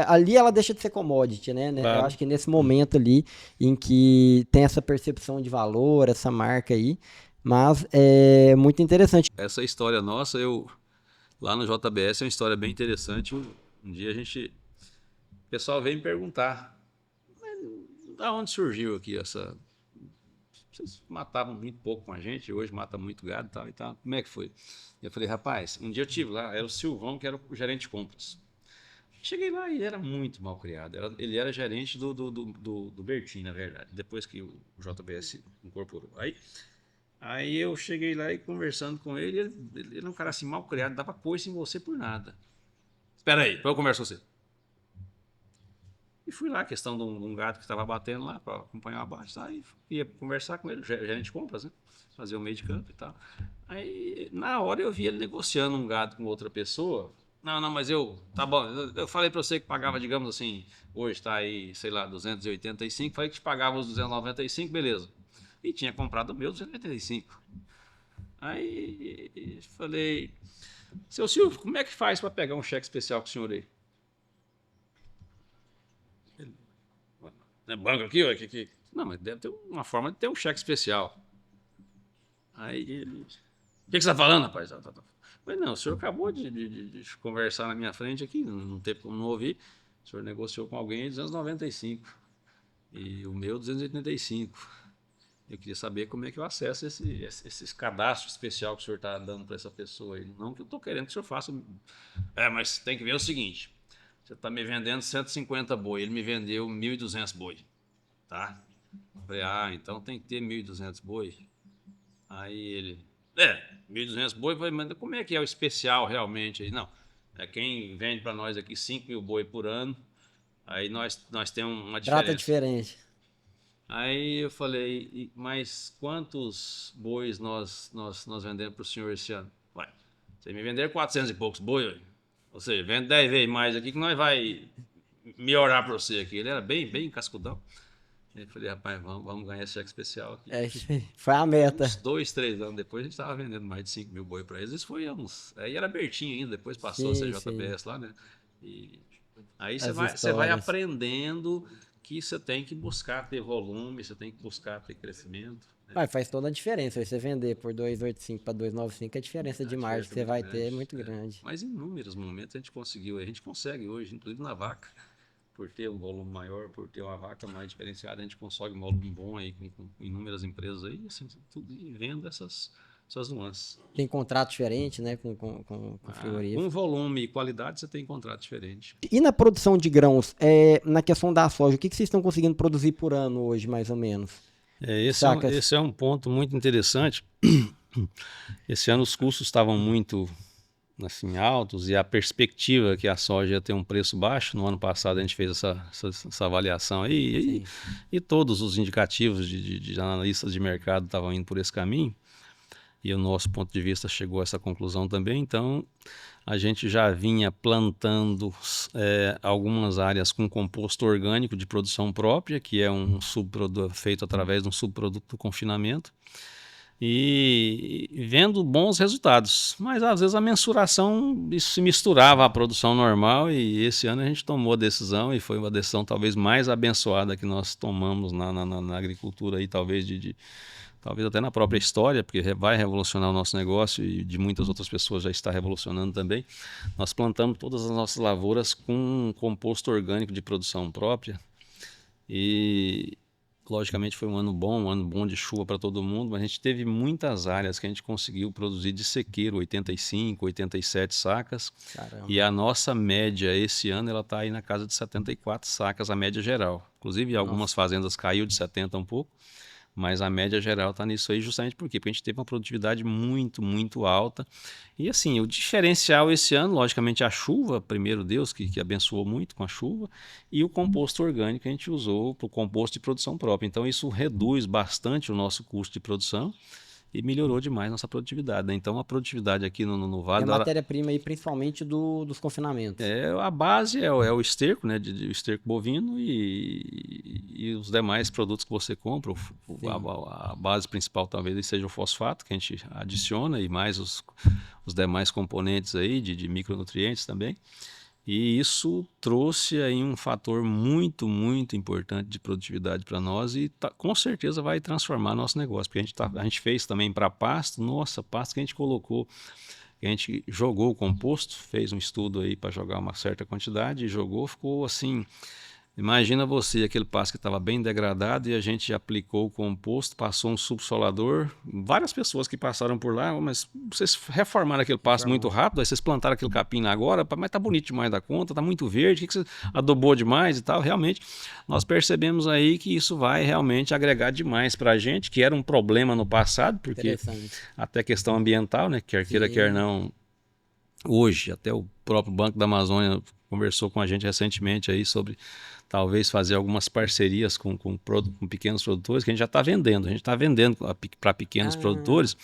ali ela deixa de ser commodity, né? Claro. Eu acho que nesse momento ali, em que tem essa percepção de valor, essa marca aí, mas é muito interessante. Essa história nossa, lá no JBS é uma história bem interessante. Um dia o pessoal veio me perguntar, da onde surgiu aqui essa... Vocês matavam muito pouco com a gente, hoje mata muito gado e tal, como é que foi? Eu falei, rapaz, um dia eu tive lá, era o Silvão, que era o gerente de compras. Cheguei lá e ele era muito mal criado, ele era gerente do Bertin, na verdade, depois que o JBS incorporou. Aí eu cheguei lá e conversando com ele era um cara assim mal criado, dava coice em você por nada. Espera aí, eu converso com você. E fui lá, questão de um gato que estava batendo lá para acompanhar o abate, tá? E ia conversar com ele, gerente de compras, né? Fazer o meio de campo e tal. Aí, na hora eu vi ele negociando um gado com outra pessoa. Não, mas tá bom, eu falei para você que pagava, digamos assim, hoje está aí, sei lá, 285, falei que te pagava os 295, beleza. E tinha comprado o meu 285. Aí falei, seu Silvio, como é que faz para pegar um cheque especial com o senhor aí? Banco aqui, ó, aqui. Não, mas deve ter uma forma de ter um cheque especial. Aí ele... O que você está falando, rapaz? Mas não, o senhor acabou de conversar na minha frente aqui, não teve como não ouvir. O senhor negociou com alguém 295. E o meu 285. Eu queria saber como é que eu acesso esse cadastro especial que o senhor está dando para essa pessoa aí. Não que eu estou querendo que o senhor faça. Mas tem que ver o seguinte. Você está me vendendo 150 boi, ele me vendeu 1.200 boi, tá? Eu falei, então tem que ter 1.200 boi. Aí ele, 1.200 boi, mas como é que é o especial realmente aí? Não, quem vende para nós aqui 5.000 boi por ano, aí nós temos uma diferença. Trata diferente. Aí eu falei, mas quantos bois nós vendemos para o senhor esse ano? Ué, você me vender 400 e poucos bois, ou seja, vende 10 vezes mais aqui que nós vai melhorar para você aqui. Ele era bem cascudão. Aí eu falei, rapaz, vamos ganhar esse cheque especial aqui. Foi a meta. Uns 2, 3 anos depois a gente estava vendendo mais de 5 mil boi para eles. Isso foi uns. Aí era Bertinho ainda, depois passou a CJBS lá, né? E aí você vai aprendendo que você tem que buscar ter volume, você tem que buscar ter crescimento. Né? Faz toda a diferença. Você vender por 285 para 295, a diferença de margem que você vai ter é muito grande. Mas em inúmeros momentos a gente conseguiu, a gente consegue hoje, inclusive na vaca, por ter um volume maior, por ter uma vaca mais diferenciada, a gente consegue um volume bom aí com inúmeras empresas aí, assim, tudo e vendo essas nuances. Tem contrato diferente, né, com frigorífico. Com volume e qualidade você tem contrato diferente. E na produção de grãos, na questão da soja, o que vocês estão conseguindo produzir por ano hoje, mais ou menos? Esse é um ponto muito interessante. Esse ano os custos estavam muito assim, altos e a perspectiva que a soja ia ter um preço baixo. No ano passado a gente fez essa avaliação aí e todos os indicativos de analistas de mercado estavam indo por esse caminho. E o nosso ponto de vista chegou a essa conclusão também. Então, a gente já vinha plantando algumas áreas com composto orgânico de produção própria, que é um subproduto feito através de um subproduto do confinamento, e vendo bons resultados. Mas, às vezes, a mensuração isso se misturava à produção normal, e esse ano a gente tomou a decisão, e foi uma decisão talvez mais abençoada que nós tomamos na agricultura, aí, talvez até na própria história, porque vai revolucionar o nosso negócio e de muitas outras pessoas já está revolucionando também. Nós plantamos todas as nossas lavouras com composto orgânico de produção própria e, logicamente, foi um ano bom de chuva para todo mundo, mas a gente teve muitas áreas que a gente conseguiu produzir de sequeiro, 85, 87 sacas. Caramba. E a nossa média esse ano ela está aí na casa de 74 sacas, a média geral. Inclusive, algumas fazendas caiu de 70 um pouco. Mas a média geral está nisso aí justamente por quê? Porque a gente teve uma produtividade muito, muito alta. E assim, o diferencial esse ano, logicamente, a chuva, primeiro Deus, que abençoou muito com a chuva, e o composto orgânico que a gente usou para o composto de produção própria. Então isso reduz bastante o nosso custo de produção e melhorou demais nossa produtividade. Né? Então a produtividade aqui no Vale da matéria-prima aí, principalmente dos confinamentos. A base é o esterco, né, de esterco bovino e os demais produtos que você compra. A base principal talvez seja o fosfato que a gente adiciona e mais os demais componentes aí de micronutrientes também. E isso trouxe aí um fator muito, muito importante de produtividade para nós e com certeza vai transformar nosso negócio. Porque a gente fez também para pasto, pasto que a gente colocou, que a gente jogou o composto, fez um estudo aí para jogar uma certa quantidade e jogou, ficou assim... Imagina você, aquele pasto que estava bem degradado e a gente aplicou o composto, passou um subsolador, várias pessoas que passaram por lá, mas vocês reformaram aquele pasto muito rápido, aí vocês plantaram aquele capim lá agora, mas tá bonito demais da conta, tá muito verde, o que você adobou demais e tal? Realmente, nós percebemos aí que isso vai realmente agregar demais para a gente, que era um problema no passado, porque até questão ambiental, né, quer queira, quer não, hoje, até o próprio Banco da Amazônia conversou com a gente recentemente aí sobre talvez fazer algumas parcerias com pequenos produtores, que a gente já está vendendo. A gente está vendendo para pequenos produtores,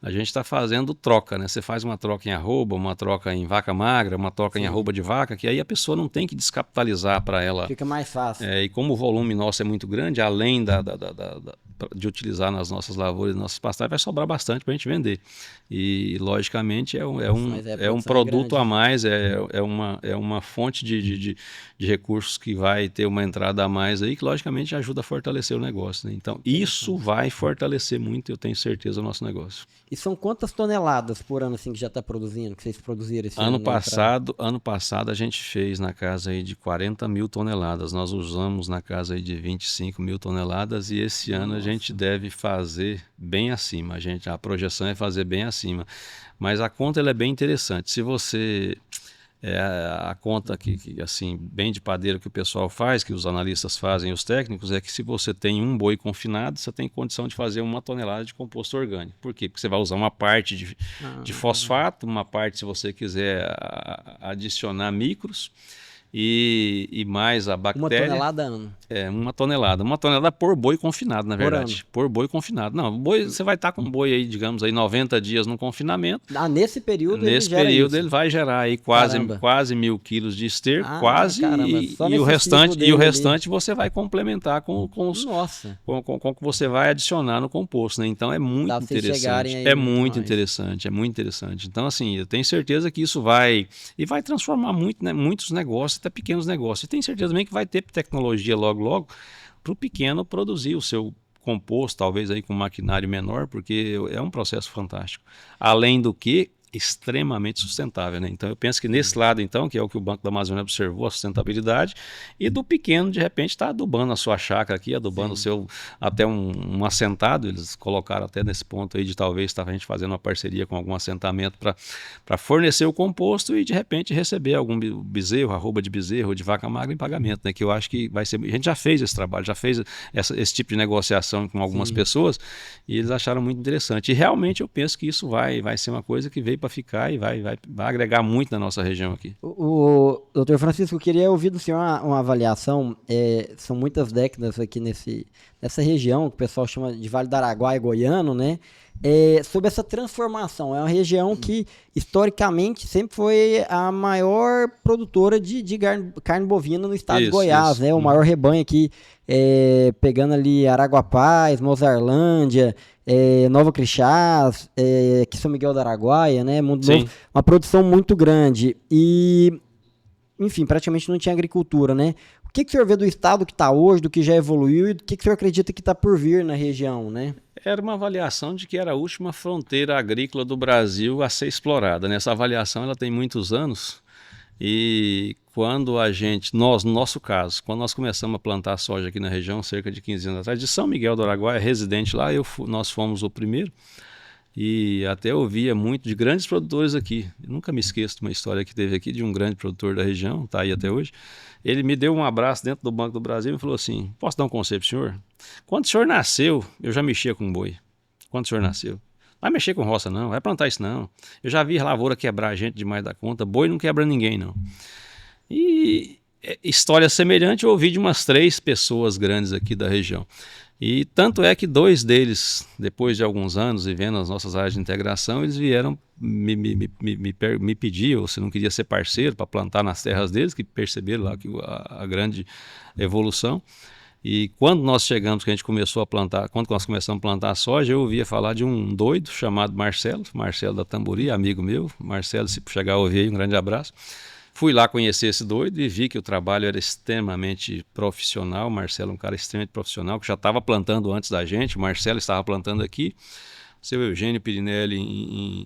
a gente está fazendo troca, né? Você faz uma troca em arroba, uma troca em vaca magra, uma troca em arroba de vaca, que aí a pessoa não tem que descapitalizar para ela. Fica mais fácil. E como o volume nosso é muito grande, além de utilizar nas nossas lavouras, nas nossas pastagens, vai sobrar bastante para a gente vender. E, logicamente, é um produto grande. A mais, é uma fonte de recursos que vai ter uma entrada a mais aí, que, logicamente, ajuda a fortalecer o negócio. Né? Então, isso vai fortalecer muito, eu tenho certeza, o nosso negócio. E são quantas toneladas por ano assim, que já está produzindo, que vocês produziram esse ano? Ano passado, a gente fez na casa aí de 40 mil toneladas. Nós usamos na casa aí de 25 mil toneladas e esse ano a gente deve fazer bem acima. A projeção é fazer bem acima. Mas a conta ela é bem interessante. Se você... a conta que assim, bem de padeiro que o pessoal faz, que os analistas fazem, os técnicos, é que se você tem um boi confinado, você tem condição de fazer 1 tonelada de composto orgânico. Por quê? Porque você vai usar uma parte de fosfato, uma parte, se você quiser adicionar micros, e mais a Uma bactéria. tonelada ano. Uma tonelada. Uma tonelada por boi confinado, na verdade. Por boi confinado. Não, boi, você vai estar com boi aí, digamos, aí 90 dias no confinamento. Nesse período Nesse ele gera período isso. ele vai gerar aí quase 1.000 quilos de esterco, Caramba. Só e o nesse ciclo restante, dele você vai complementar com o que você vai adicionar no composto, né? Então é muito Dá pra vocês chegarem interessante. aí É muito muito mais. interessante, é muito interessante. Então, assim, eu tenho certeza que isso vai transformar muito, né, muitos negócios, até pequenos negócios. E tenho certeza também que vai ter tecnologia logo para o pequeno produzir o seu composto, talvez aí com maquinário menor, porque é um processo fantástico. Além do que, extremamente sustentável, né? Então eu penso que nesse lado, então, que é o que o Banco da Amazônia observou, a sustentabilidade, e do pequeno, de repente, está adubando a sua chácara aqui, adubando o seu, até um assentado, eles colocaram até nesse ponto aí de talvez estar a gente fazendo uma parceria com algum assentamento para fornecer o composto e de repente receber algum bezerro, arroba de bezerro ou de vaca magra em pagamento, né? Que eu acho que vai ser, a gente já fez esse trabalho, já fez esse tipo de negociação com algumas pessoas e eles acharam muito interessante. E realmente eu penso que isso vai ser uma coisa que veio para ficar e vai agregar muito na nossa região aqui. O doutor Francisco, eu queria ouvir do senhor uma avaliação. São muitas décadas aqui nessa região, que o pessoal chama de Vale do Araguaia goiano, né? Sobre essa transformação. É uma região que, historicamente, sempre foi a maior produtora de carne bovina no estado de Goiás, né? O maior rebanho aqui, pegando ali Araguapaz, Mozarlândia, Nova Crixás, aqui São Miguel do Araguaia, né? Mundo Novo, uma produção muito grande. E, enfim, praticamente não tinha agricultura, né? O que o senhor vê do estado que está hoje, do que já evoluiu e do que o senhor acredita que está por vir na região, né? Era uma avaliação de que era a última fronteira agrícola do Brasil a ser explorada, né? Essa avaliação ela tem muitos anos e quando no nosso caso, quando nós começamos a plantar soja aqui na região, cerca de 15 anos atrás, de São Miguel do Araguaia, residente lá, nós fomos o primeiro e até ouvia muito de grandes produtores aqui. Eu nunca me esqueço de uma história que teve aqui de um grande produtor da região, está aí até hoje. Ele me deu um abraço dentro do Banco do Brasil e falou assim: posso dar um conselho para o senhor? Quando o senhor nasceu, eu já mexia com boi. Quando o senhor nasceu. Vai mexer com roça não, vai plantar isso não. Eu já vi lavoura quebrar gente demais da conta, boi não quebra ninguém não. E história semelhante eu ouvi de umas 3 pessoas grandes aqui da região. E tanto é que 2 deles, depois de alguns anos e vendo as nossas áreas de integração, eles vieram me pedir, ou se não queria ser parceiro para plantar nas terras deles, que perceberam lá que a grande evolução. E quando nós chegamos, que a gente começou a plantar, quando nós começamos a plantar soja, eu ouvia falar de um doido chamado Marcelo da Tambori, amigo meu. Marcelo, se chegar a ouvir aí, um grande abraço. Fui lá conhecer esse doido e vi que o trabalho era extremamente profissional. O Marcelo é um cara extremamente profissional, que já estava plantando antes da gente. O Marcelo estava plantando aqui. O seu Eugênio Pirinelli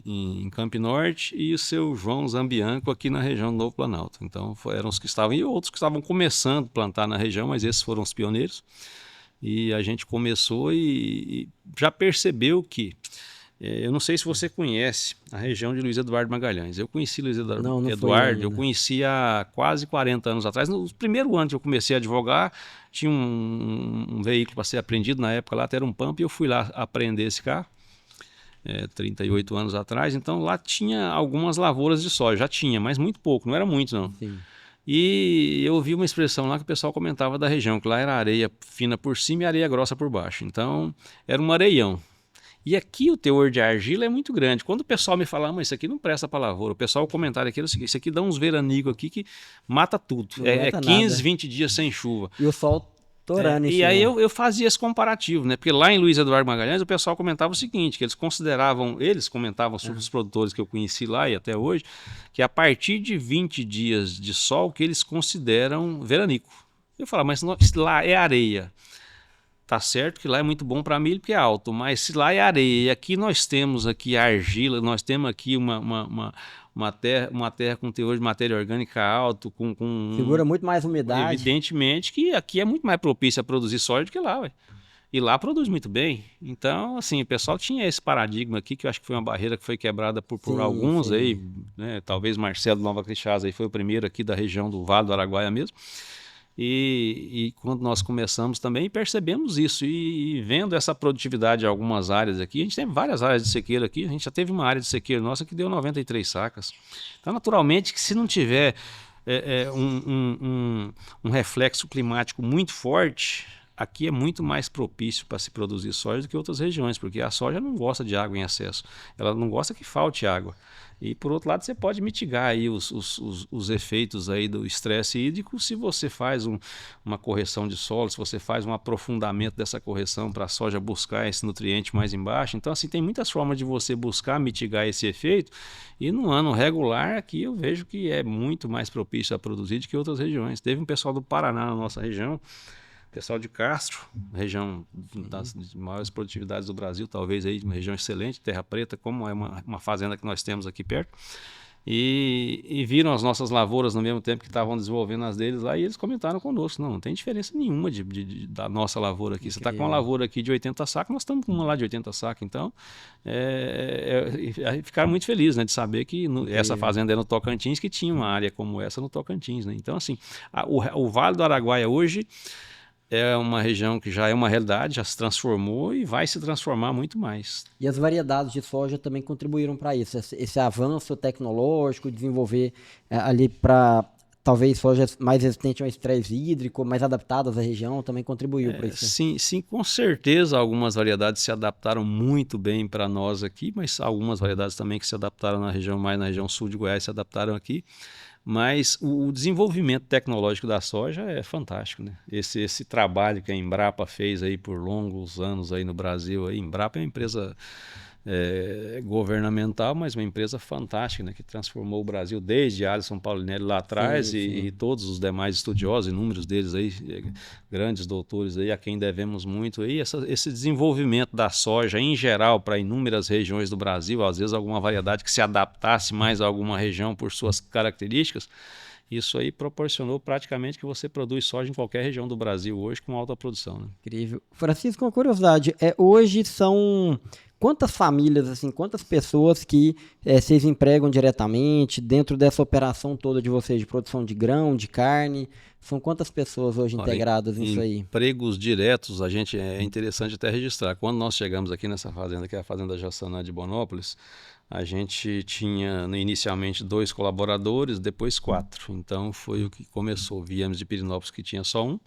em Campo Norte e o seu João Zambianco aqui na região do Novo Planalto. Então eram os que estavam, e outros que estavam começando a plantar na região, mas esses foram os pioneiros. E a gente começou e já percebeu que eu não sei se você conhece a região de Luiz Eduardo Magalhães. Eu conheci Luiz Eduardo, eu conheci há quase 40 anos atrás. No primeiro ano que eu comecei a advogar, tinha um veículo para ser apreendido na época lá, até era um Pampa, e eu fui lá aprender esse carro, 38 anos atrás. Então lá tinha algumas lavouras de soja, já tinha, mas muito pouco, não era muito não. Sim. E eu ouvi uma expressão lá que o pessoal comentava da região, que lá era areia fina por cima e areia grossa por baixo. Então era um areião. E aqui o teor de argila é muito grande. Quando o pessoal me fala, mas isso aqui não presta para lavoura, o pessoal, o comentário aqui é o seguinte: isso aqui dá uns veranicos aqui que mata tudo. É 15, nada. 20 dias sem chuva. E o sol torando em cima. E aí eu fazia esse comparativo, né? Porque lá em Luiz Eduardo Magalhães o pessoal comentava o seguinte, que eles comentavam sobre os produtores que eu conheci lá e até hoje, que a partir de 20 dias de sol que eles consideram veranico. Eu falava, mas lá é areia. Tá certo que lá é muito bom para milho porque é alto, mas se lá é areia e aqui nós temos aqui argila, nós temos aqui uma terra com teor de matéria orgânica alto, segura muito mais umidade. Evidentemente que aqui é muito mais propício a produzir soja do que lá, ué. E lá produz muito bem. Então, assim, o pessoal tinha esse paradigma aqui, que eu acho que foi uma barreira que foi quebrada por alguns sim. Aí, né? Talvez Marcelo Nova Crixás aí foi o primeiro aqui da região do Vale do Araguaia mesmo. E quando nós começamos também percebemos isso e vendo essa produtividade em algumas áreas aqui, a gente tem várias áreas de sequeiro aqui, a gente já teve uma área de sequeiro nossa que deu 93 sacas. Então naturalmente que se não tiver um reflexo climático muito forte, aqui é muito mais propício para se produzir soja do que outras regiões, porque a soja não gosta de água em excesso, ela não gosta que falte água. E por outro lado, você pode mitigar aí os efeitos aí do estresse hídrico se você faz uma correção de solo, se você faz um aprofundamento dessa correção para a soja buscar esse nutriente mais embaixo. Então, assim, tem muitas formas de você buscar mitigar esse efeito. E no ano regular, aqui eu vejo que é muito mais propício a produzir do que outras regiões. Teve um pessoal do Paraná na nossa região, pessoal de Castro, região das maiores produtividades do Brasil, talvez aí uma região excelente, Terra Preta, como é uma fazenda que nós temos aqui perto, e viram as nossas lavouras no mesmo tempo que estavam desenvolvendo as deles lá, e eles comentaram conosco, não tem diferença nenhuma da nossa lavoura aqui. Incrível. Você está com uma lavoura aqui de 80 sacos, nós estamos com uma lá de 80 sacos, então ficaram muito felizes, né, de saber que essa fazenda é no Tocantins, que tinha uma área como essa no Tocantins, né? Então assim, o Vale do Araguaia hoje é uma região que já é uma realidade, já se transformou e vai se transformar muito mais. E as variedades de soja também contribuíram para isso, esse avanço tecnológico, desenvolver ali para talvez sojas mais resistentes ao estresse hídrico, mais adaptadas à região, também contribuiu para isso. Sim, com certeza algumas variedades se adaptaram muito bem para nós aqui, mas algumas variedades também que se adaptaram mais na região sul de Goiás se adaptaram aqui. Mas o desenvolvimento tecnológico da soja é fantástico, né? Esse trabalho que a Embrapa fez aí por longos anos aí no Brasil, a Embrapa é uma empresa governamental, mas uma empresa fantástica, né? Que transformou o Brasil desde Alisson Paulinelli lá atrás, sim. E todos os demais estudiosos, inúmeros deles aí, grandes doutores aí, a quem devemos muito aí, esse desenvolvimento da soja em geral para inúmeras regiões do Brasil, às vezes alguma variedade que se adaptasse mais a alguma região por suas características. Isso aí proporcionou praticamente que você produz soja em qualquer região do Brasil hoje com alta produção, né? Incrível. Francisco, uma curiosidade, hoje são quantas famílias, assim, quantas pessoas que vocês empregam diretamente dentro dessa operação toda de vocês de produção de grão, de carne? São quantas pessoas hoje integradas nisso aí? Empregos diretos, é interessante até registrar. Quando nós chegamos aqui nessa fazenda, que é a Fazenda Jaçanã de Bonópolis, a gente tinha inicialmente 2 colaboradores, depois 4. Então foi o que começou. Viemos de Pirenópolis que tinha só 1.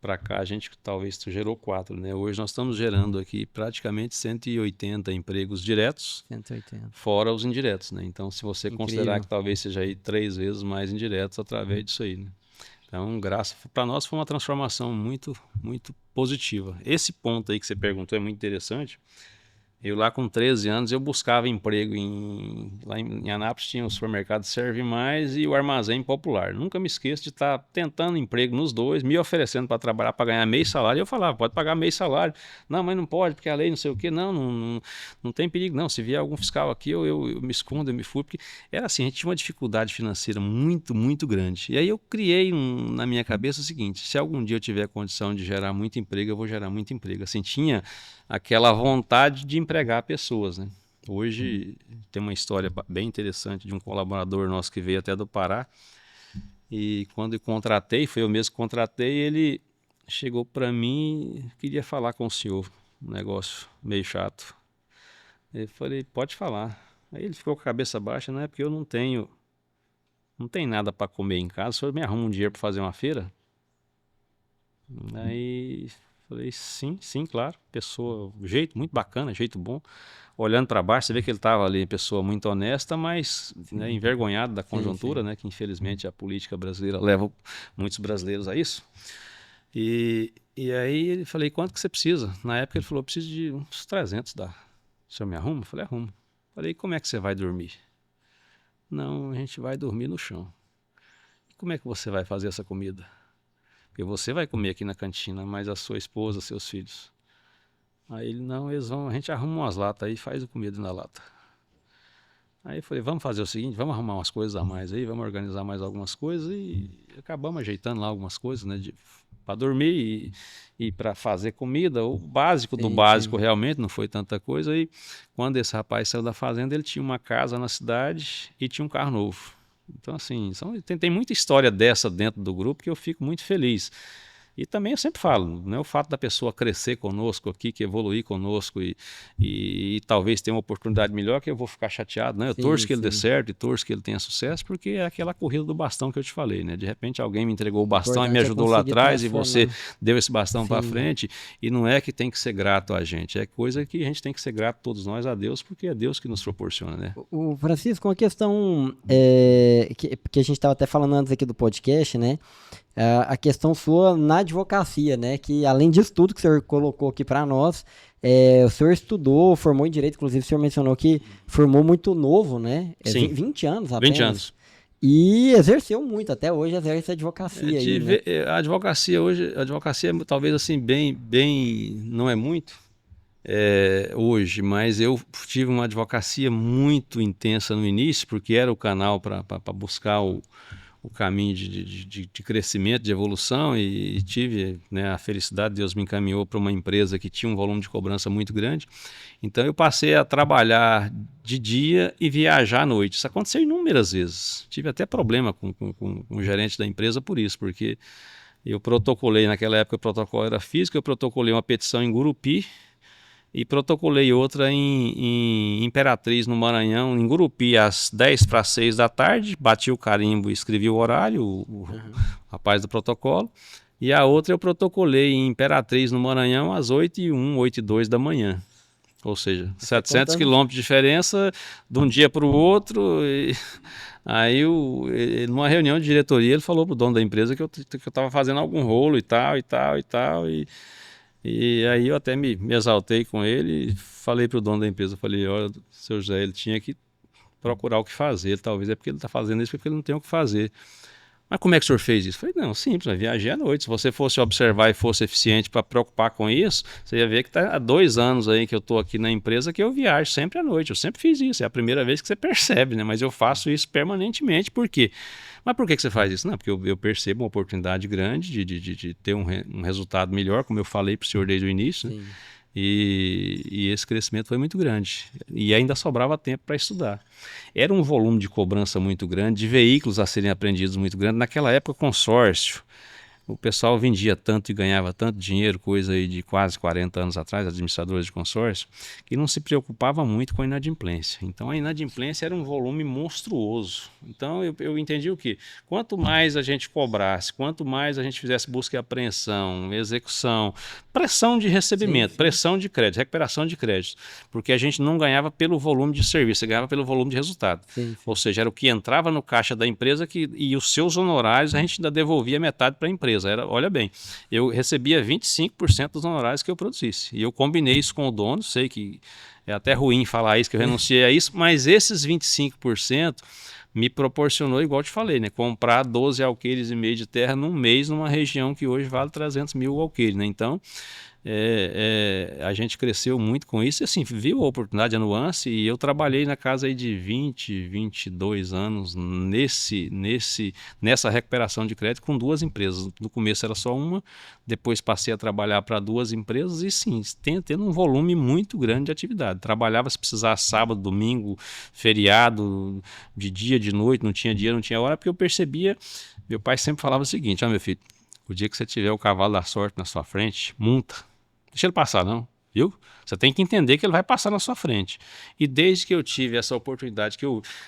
Para cá a gente talvez gerou 4, né? Hoje nós estamos gerando aqui praticamente 180 empregos diretos, 180. Fora os indiretos, né? Então se você Incrível. considerar que talvez seja aí 3 vezes mais indiretos através disso aí, né? Então, para nós foi uma transformação muito, muito positiva. Esse ponto aí que você perguntou é muito interessante. Eu lá com 13 anos, eu buscava emprego lá em Anápolis, tinha o supermercado Serve Mais e o Armazém Popular. Nunca me esqueço de estar tentando emprego nos dois, me oferecendo para trabalhar, para ganhar meio salário. E eu falava, pode pagar meio salário. Não, mas não pode, porque a lei não sei o quê. Não tem perigo, não. Se vier algum fiscal aqui, eu me escondo, eu me furo. Porque era assim, a gente tinha uma dificuldade financeira muito, muito grande. E aí eu criei na minha cabeça o seguinte, se algum dia eu tiver a condição de gerar muito emprego, eu vou gerar muito emprego. Assim, tinha aquela vontade de empregar pessoas, né? Hoje tem uma história bem interessante de um colaborador nosso que veio até do Pará, e quando eu contratei, foi eu mesmo que contratei, ele chegou para mim e queria falar com o senhor, um negócio meio chato. Eu falei, pode falar. Aí ele ficou com a cabeça baixa, não é porque eu não tenho nada para comer em casa, o senhor me arruma um dinheiro para fazer uma feira? Aí falei, sim, claro. Pessoa, jeito muito bacana, jeito bom. Olhando para baixo, você vê que ele estava ali, pessoa muito honesta, mas né, envergonhado da conjuntura, sim. Né, que infelizmente a política brasileira leva muitos brasileiros a isso. E aí ele falei, quanto que você precisa? Na época ele falou, preciso de uns 300, dá. O senhor me arruma? Eu falei, arrumo. Falei, como é que você vai dormir? Não, a gente vai dormir no chão. E como é que você vai fazer essa comida? Porque você vai comer aqui na cantina, mas a sua esposa, seus filhos. Aí ele, não, a gente arruma umas latas aí e faz a comida na lata. Aí eu falei, vamos fazer o seguinte, vamos arrumar umas coisas a mais aí, vamos organizar mais algumas coisas e acabamos ajeitando lá algumas coisas, né, para dormir e para fazer comida, o básico do básico realmente, não foi tanta coisa. E quando esse rapaz saiu da fazenda, ele tinha uma casa na cidade e tinha um carro novo. Então, assim, tem muita história dessa dentro do grupo que eu fico muito feliz. E também eu sempre falo, né, o fato da pessoa crescer conosco aqui, que evoluir conosco e talvez tenha uma oportunidade melhor, que eu vou ficar chateado, né? Eu torço Sim, que ele dê sim. certo e torço que ele tenha sucesso, porque é aquela corrida do bastão que eu te falei, né? De repente alguém me entregou o O bastão e me importante é ajudou lá conseguir atrás e você transformar. deu esse bastão para Sim. frente, e não é que tem que ser grato a gente, é coisa que a gente tem que ser grato todos nós a Deus, porque é Deus que nos proporciona, né? O Francisco, uma questão que a gente estava até falando antes aqui do podcast, né? A questão sua na advocacia, né? Que além disso tudo que o senhor colocou aqui para nós, o senhor estudou, formou em direito, inclusive o senhor mencionou que formou muito novo, né? Sim, 20 anos 20 apenas. anos. E exerceu muito, até hoje exerce a advocacia aí, né? A advocacia hoje, a advocacia é talvez assim, bem, não é muito hoje, mas eu tive uma advocacia muito intensa no início, porque era o canal para buscar o caminho de crescimento, de evolução, e tive, né, a felicidade, Deus me encaminhou para uma empresa que tinha um volume de cobrança muito grande, então eu passei a trabalhar de dia e viajar à noite. Isso aconteceu inúmeras vezes, tive até problema com o gerente da empresa por isso, porque eu protocolei, naquela época o protocolo era físico, eu protocolei uma petição em Gurupi, e protocolei outra em Imperatriz, no Maranhão, em Gurupi, às 10 para 6 da tarde. Bati o carimbo e escrevi o horário, o rapaz do protocolo. E a outra eu protocolei em Imperatriz, no Maranhão, às 8h01, 8h02 da manhã. Ou seja, Você 700 contando. quilômetros de diferença de um dia para o outro. Aí, numa reunião de diretoria, ele falou pro dono da empresa que eu estava fazendo algum rolo e tal, e tal, e tal. E aí eu até me exaltei com ele e falei para o dono da empresa, falei, olha, seu José, ele tinha que procurar o que fazer, talvez é porque ele está fazendo isso porque ele não tem o que fazer. Mas como é que o senhor fez isso? Eu falei, não, simples, eu viajei à noite. Se você fosse observar e fosse eficiente para preocupar com isso, você ia ver que há 2 anos aí que eu estou aqui na empresa que eu viajo sempre à noite. Eu sempre fiz isso, é a primeira vez que você percebe, né? Mas eu faço isso permanentemente, por quê? Mas por que você faz isso? Não, porque eu percebo uma oportunidade grande de ter um resultado melhor, como eu falei para o senhor desde o início, né? Sim. E esse crescimento foi muito grande. E ainda sobrava tempo para estudar. Era um volume de cobrança muito grande, de veículos a serem apreendidos muito grande. Naquela época, consórcio. O pessoal vendia tanto e ganhava tanto dinheiro, coisa aí de quase 40 anos atrás, administradores de consórcio, que não se preocupava muito com a inadimplência. Então a inadimplência era um volume monstruoso. Então eu entendi o quê? Quanto mais a gente cobrasse, quanto mais a gente fizesse busca e apreensão, execução, pressão de Sim, recebimento, sim. pressão de crédito, recuperação de crédito, porque a gente não ganhava pelo volume de serviço, ganhava pelo volume de resultado. Sim, Ou sim. seja, era o que entrava no caixa da empresa e os seus honorários a gente ainda devolvia metade para a empresa. Olha bem, eu recebia 25% dos honorários que eu produzisse. E eu combinei isso com o dono, sei que é até ruim falar isso, que eu renunciei a isso, mas esses 25% me proporcionou, igual eu te falei, né, comprar 12 alqueires e meio de terra num mês numa região que hoje vale 300 mil alqueires, né? Então, a gente cresceu muito com isso e assim, viu a oportunidade, a nuance, e eu trabalhei na casa aí de 22 anos nessa recuperação de crédito com 2 empresas. No começo era só uma, depois passei a trabalhar para 2 empresas e sim, tendo um volume muito grande de atividade. Trabalhava se precisar sábado, domingo, feriado, de dia, de noite, não tinha dia, não tinha hora, porque eu percebia, meu pai sempre falava o seguinte, ó meu filho, o dia que você tiver o cavalo da sorte na sua frente, monta. Deixa ele passar, não, viu? Você tem que entender que ele vai passar na sua frente. E desde que eu tive essa oportunidade,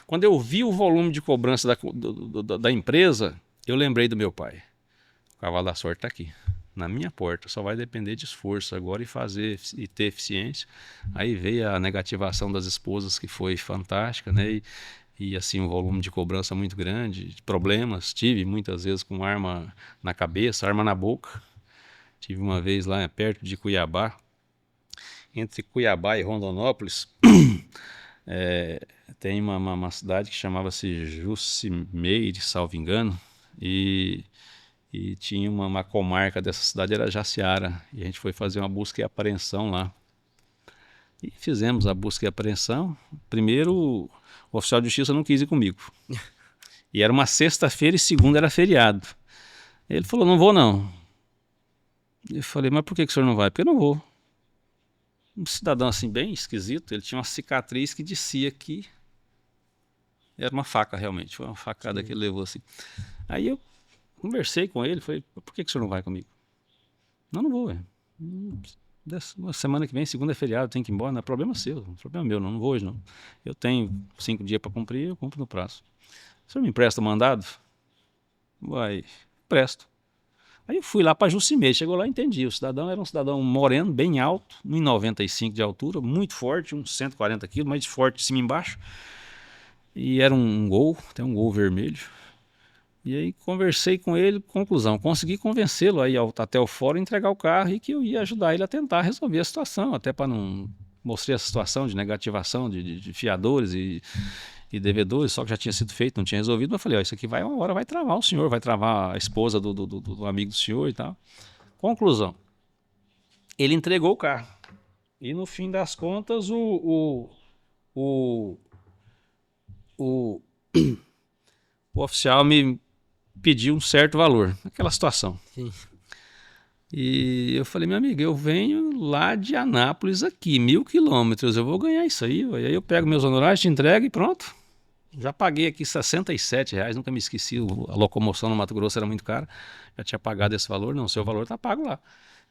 quando eu vi o volume de cobrança da empresa, eu lembrei do meu pai. O cavalo da sorte está aqui, na minha porta. Só vai depender de esforço agora e ter eficiência. Aí veio a negativação das esposas, que foi fantástica, né? E assim, um volume de cobrança muito grande, de problemas. Tive muitas vezes com arma na cabeça, arma na boca. Tive uma vez lá perto de Cuiabá, entre Cuiabá e Rondonópolis, tem uma cidade que chamava-se Jucimeire, salvo engano, e tinha uma comarca dessa cidade, era Jaciara, e a gente foi fazer uma busca e apreensão lá. E fizemos a busca e apreensão. Primeiro, o oficial de justiça não quis ir comigo. E era uma sexta-feira e segunda era feriado. Ele falou, não vou não. Eu falei, mas por que o senhor não vai? Porque eu não vou. Um cidadão assim bem esquisito, ele tinha uma cicatriz que descia aqui. Era uma faca realmente, foi uma facada que ele levou assim. Aí eu conversei com ele, falei, por que o senhor não vai comigo? Não vou, velho. Semana que vem, segunda é feriado, tem que ir embora, não é problema seu, não é problema meu, não vou hoje não. Eu tenho 5 dias para cumprir, eu cumpro no prazo. O senhor me empresta o mandado? Vai, presto. Aí eu fui lá para Jucimê, chegou lá e entendi. O cidadão era um cidadão moreno, bem alto, 1,95 de altura, muito forte, uns 140 quilos, mas forte de cima e embaixo. E era um Gol, tem um Gol vermelho. E aí conversei com ele, conclusão, consegui convencê-lo aí até o fórum entregar o carro e que eu ia ajudar ele a tentar resolver a situação, até para não mostrar a situação de negativação de fiadores e devedores, só que já tinha sido feito, não tinha resolvido, mas eu falei, ó, isso aqui vai uma hora vai travar o senhor, vai travar a esposa do amigo do senhor e tal. Conclusão, ele entregou o carro e no fim das contas o oficial me pediu um certo valor, naquela situação. Sim. E eu falei, meu amigo, eu venho lá de Anápolis aqui, 1.000 quilômetros, eu vou ganhar isso aí. Aí eu pego meus honorários, te entrego e pronto. Já paguei aqui R$67, nunca me esqueci, a locomoção no Mato Grosso era muito cara, já tinha pagado esse valor, não, seu valor tá pago lá.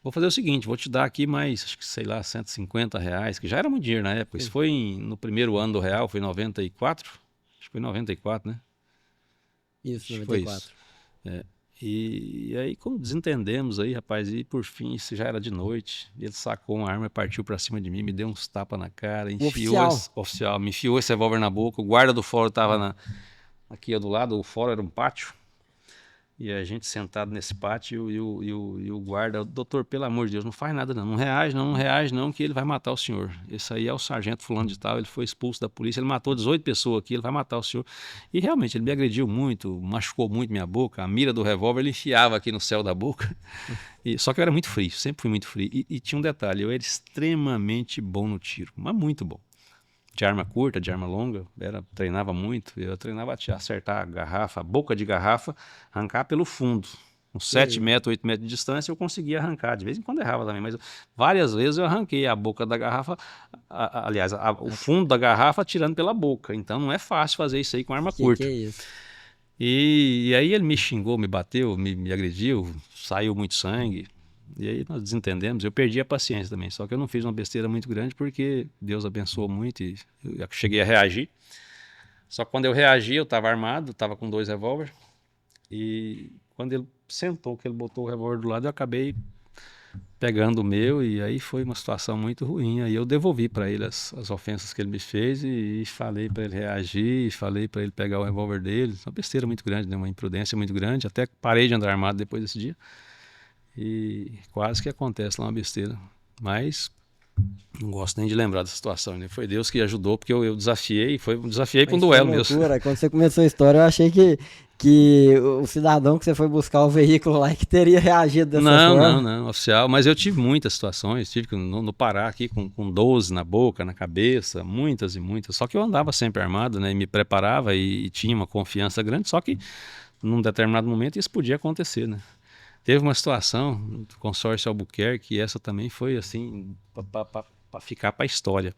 Vou fazer o seguinte, vou te dar aqui mais, acho que sei lá, R$150, que já era muito dinheiro na época. Sim. Isso foi no primeiro ano do real, foi em 94, acho que foi em 94, né? Isso, 94. E aí, como desentendemos aí, rapaz, e por fim, isso já era de noite, ele sacou uma arma e partiu pra cima de mim, me deu uns tapas na cara, oficial, me enfiou esse revólver na boca, o guarda do fórum tava aqui do lado, o fórum era um pátio, e a gente sentado nesse pátio e o guarda, doutor, pelo amor de Deus, não faz nada não, não reage não, que ele vai matar o senhor. Esse aí é o sargento fulano de tal, ele foi expulso da polícia, ele matou 18 pessoas aqui, ele vai matar o senhor. E realmente, ele me agrediu muito, machucou muito minha boca, a mira do revólver ele enfiava aqui no céu da boca. Só que eu era muito frio, sempre fui muito frio. E tinha um detalhe, eu era extremamente bom no tiro, mas muito bom. De arma curta, de arma longa, treinava muito, eu treinava a acertar a garrafa, a boca de garrafa, arrancar pelo fundo, uns 7 metros, 8 metros de distância eu conseguia arrancar, de vez em quando errava também, mas várias vezes eu arranquei a boca da garrafa, o fundo da garrafa tirando pela boca, então não é fácil fazer isso aí com arma curta. Que é isso? E aí ele me xingou, me bateu, me agrediu, saiu muito sangue. E aí nós desentendemos, eu perdi a paciência também, só que eu não fiz uma besteira muito grande porque Deus abençoou muito e eu cheguei a reagir. Só que quando eu reagi, eu estava armado, estava com 2 revólveres e quando ele sentou, que ele botou o revólver do lado, eu acabei pegando o meu e aí foi uma situação muito ruim. Aí eu devolvi para ele as ofensas que ele me fez e falei para ele reagir, e falei para ele pegar o revólver dele. Uma besteira muito grande, né? Uma imprudência muito grande, até parei de andar armado depois desse dia. E quase que acontece lá uma besteira, mas não gosto nem de lembrar dessa situação, né? Foi Deus que ajudou, porque eu desafiei para um duelo mesmo. Quando você começou a história, eu achei que o cidadão que você foi buscar o veículo lá que teria reagido dessa forma. Não, oficial, mas eu tive muitas situações, tive no Pará aqui com 12 na boca, na cabeça, muitas e muitas, só que eu andava sempre armado, né? E me preparava e tinha uma confiança grande, só que num determinado momento isso podia acontecer, né? Teve uma situação do consórcio Albuquerque, que essa também foi assim, para ficar para a história.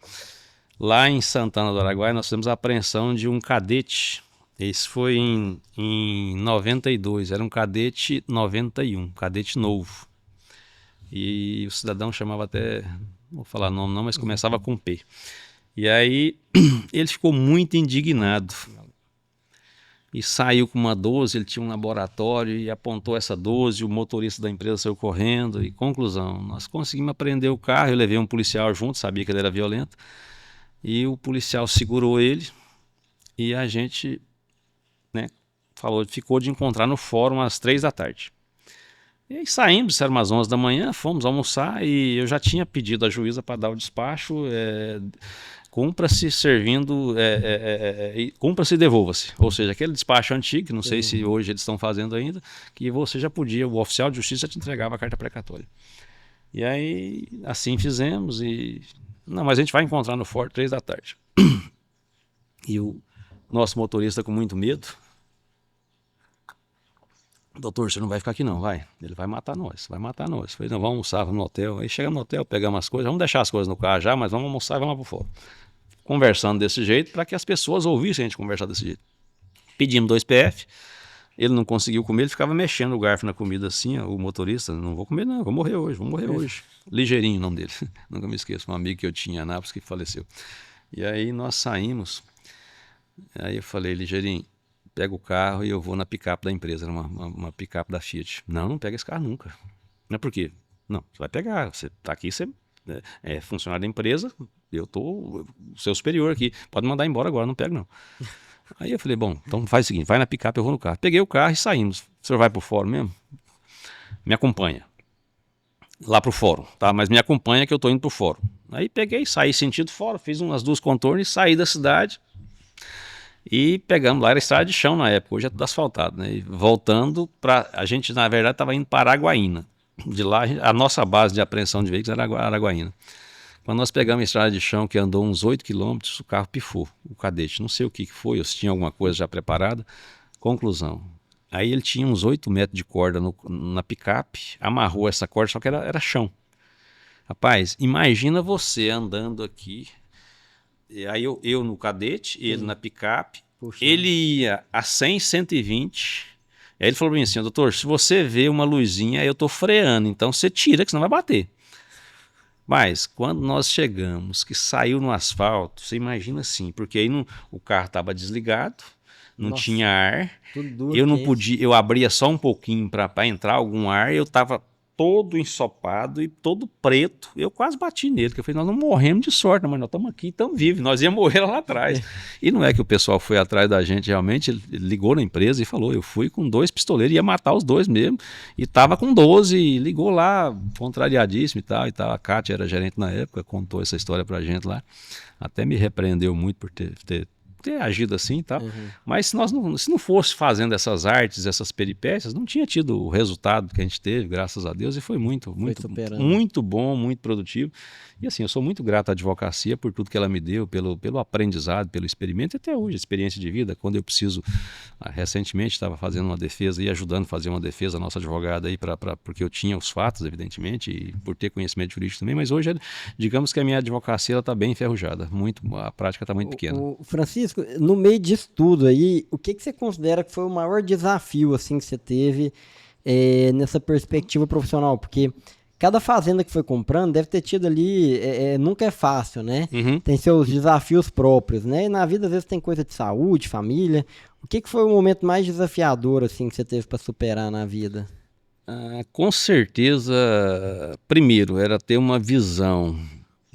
Lá em Santana do Araguaia, nós fizemos a apreensão de um cadete. Esse foi em 92, era um cadete 91, cadete novo. E o cidadão chamava até, não vou falar nome não, mas começava com P. E aí ele ficou muito indignado. E saiu com uma 12, ele tinha um laboratório e apontou essa 12, o motorista da empresa saiu correndo e conclusão, nós conseguimos apreender o carro, eu levei um policial junto, sabia que ele era violento, e o policial segurou ele e a gente, né, ficou de encontrar no fórum às 3 da tarde. E aí saímos, eram umas 11 da manhã, fomos almoçar e eu já tinha pedido à juíza para dar o despacho, cumpra-se servindo, cumpra-se e devolva-se. Ou seja, aquele despacho antigo, que não sei se hoje eles estão fazendo ainda, que você já podia, o oficial de justiça te entregava a carta precatória. E aí, assim fizemos e... Não, mas a gente vai encontrar no fórum 3 da tarde. E o nosso motorista com muito medo, doutor, você não vai ficar aqui não, vai. Ele vai matar nós, vai matar nós. Falei, não, vamos almoçar, vamos no hotel. Aí chegamos no hotel, pegamos as coisas, vamos deixar as coisas no carro já, mas vamos almoçar e vamos lá pro fórum. Conversando desse jeito, para que as pessoas ouvissem a gente conversar desse jeito. Pedimos 2 PF, Ele não conseguiu comer, ele ficava mexendo o garfo na comida assim, ó, o motorista, não vou comer não, vou morrer hoje. Ligeirinho o nome dele, nunca me esqueço, um amigo que eu tinha em Anápolis que faleceu. E aí nós saímos, aí eu falei, Ligeirinho, pega o carro e eu vou na picape da empresa, era uma picape da Fiat. Não, não pega esse carro nunca. Não é por quê? Não, você vai pegar, você tá aqui, você é funcionário da empresa, eu tô seu superior aqui, pode mandar embora agora, não pego não. Aí eu falei, bom, então faz o seguinte, vai na picape, eu vou no carro. Peguei o carro e saímos. O senhor vai pro fórum mesmo? Me acompanha. Lá pro fórum, tá? Mas me acompanha que eu tô indo pro fórum. Aí peguei, saí sentido fórum, fiz umas 2 contornos e saí da cidade. E pegamos lá, era estrada de chão na época, hoje é tudo asfaltado, né? E voltando para a gente, na verdade, estava indo para Araguaína. De lá, a nossa base de apreensão de veículos era Araguaína. Quando nós pegamos a estrada de chão, que andou uns 8 quilômetros, o carro pifou, o cadete. Não sei o que foi, ou se tinha alguma coisa já preparada. Conclusão. Aí ele tinha uns 8 metros de corda na picape, amarrou essa corda, só que era chão. Rapaz, imagina você andando aqui, e aí eu no cadete, ele na picape, ele ia a 100, 120. Aí ele falou para mim assim, doutor, se você vê uma luzinha, eu tô freando, então você tira que senão vai bater. Mas quando nós chegamos, que saiu no asfalto, você imagina assim, porque aí o carro estava desligado, não tinha ar, eu não podia, eu abria só um pouquinho para entrar algum ar, eu estava todo ensopado e todo preto, eu quase bati nele, porque eu falei, nós não morremos de sorte, mas nós estamos aqui, estamos vivos, nós íamos morrer lá atrás. E não é que o pessoal foi atrás da gente realmente, ele ligou na empresa e falou, eu fui com 2 pistoleiros, ia matar os 2 mesmo, e estava com 12, e ligou lá, contrariadíssimo e tal, a Kátia era gerente na época, contou essa história pra gente lá, até me repreendeu muito por ter agido assim e tal, mas se não fosse fazendo essas artes, essas peripécias, não tinha tido o resultado que a gente teve, graças a Deus, e foi muito bom, muito produtivo. E assim, eu sou muito grato à advocacia por tudo que ela me deu, pelo aprendizado, pelo experimento, e até hoje, experiência de vida, quando eu preciso, recentemente estava fazendo uma defesa e ajudando a fazer uma defesa, a nossa advogada aí, porque eu tinha os fatos, evidentemente, e por ter conhecimento jurídico também, mas hoje, digamos que a minha advocacia está bem enferrujada, a prática está muito pequena. Francisco, no meio disso tudo aí, o que você considera que foi o maior desafio assim, que você teve nessa perspectiva profissional? Porque cada fazenda que foi comprando deve ter tido ali, nunca é fácil, né? Tem seus desafios próprios, né? E na vida às vezes tem coisa de saúde, família. O que foi o momento mais desafiador assim, que você teve para superar na vida? Com certeza, primeiro, era ter uma visão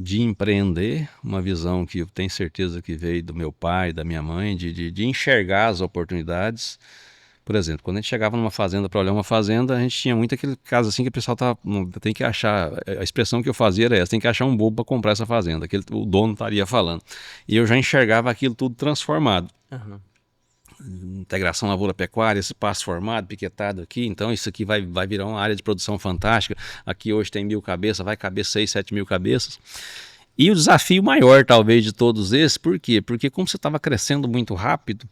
de empreender, uma visão que eu tenho certeza que veio do meu pai, da minha mãe, de enxergar as oportunidades. Por exemplo, quando a gente chegava numa fazenda para olhar uma fazenda, a gente tinha muito aquele caso assim que o pessoal tem que achar, a expressão que eu fazia era essa, tem que achar um bobo para comprar essa fazenda, que o dono estaria falando. E eu já enxergava aquilo tudo transformado. Integração lavoura-pecuária, esse pasto formado, piquetado aqui, então isso aqui vai virar uma área de produção fantástica. Aqui hoje tem 1.000 cabeças, vai caber 6, 7 mil cabeças. E o desafio maior, talvez, de todos esses, por quê? Porque como você estava crescendo muito rápido,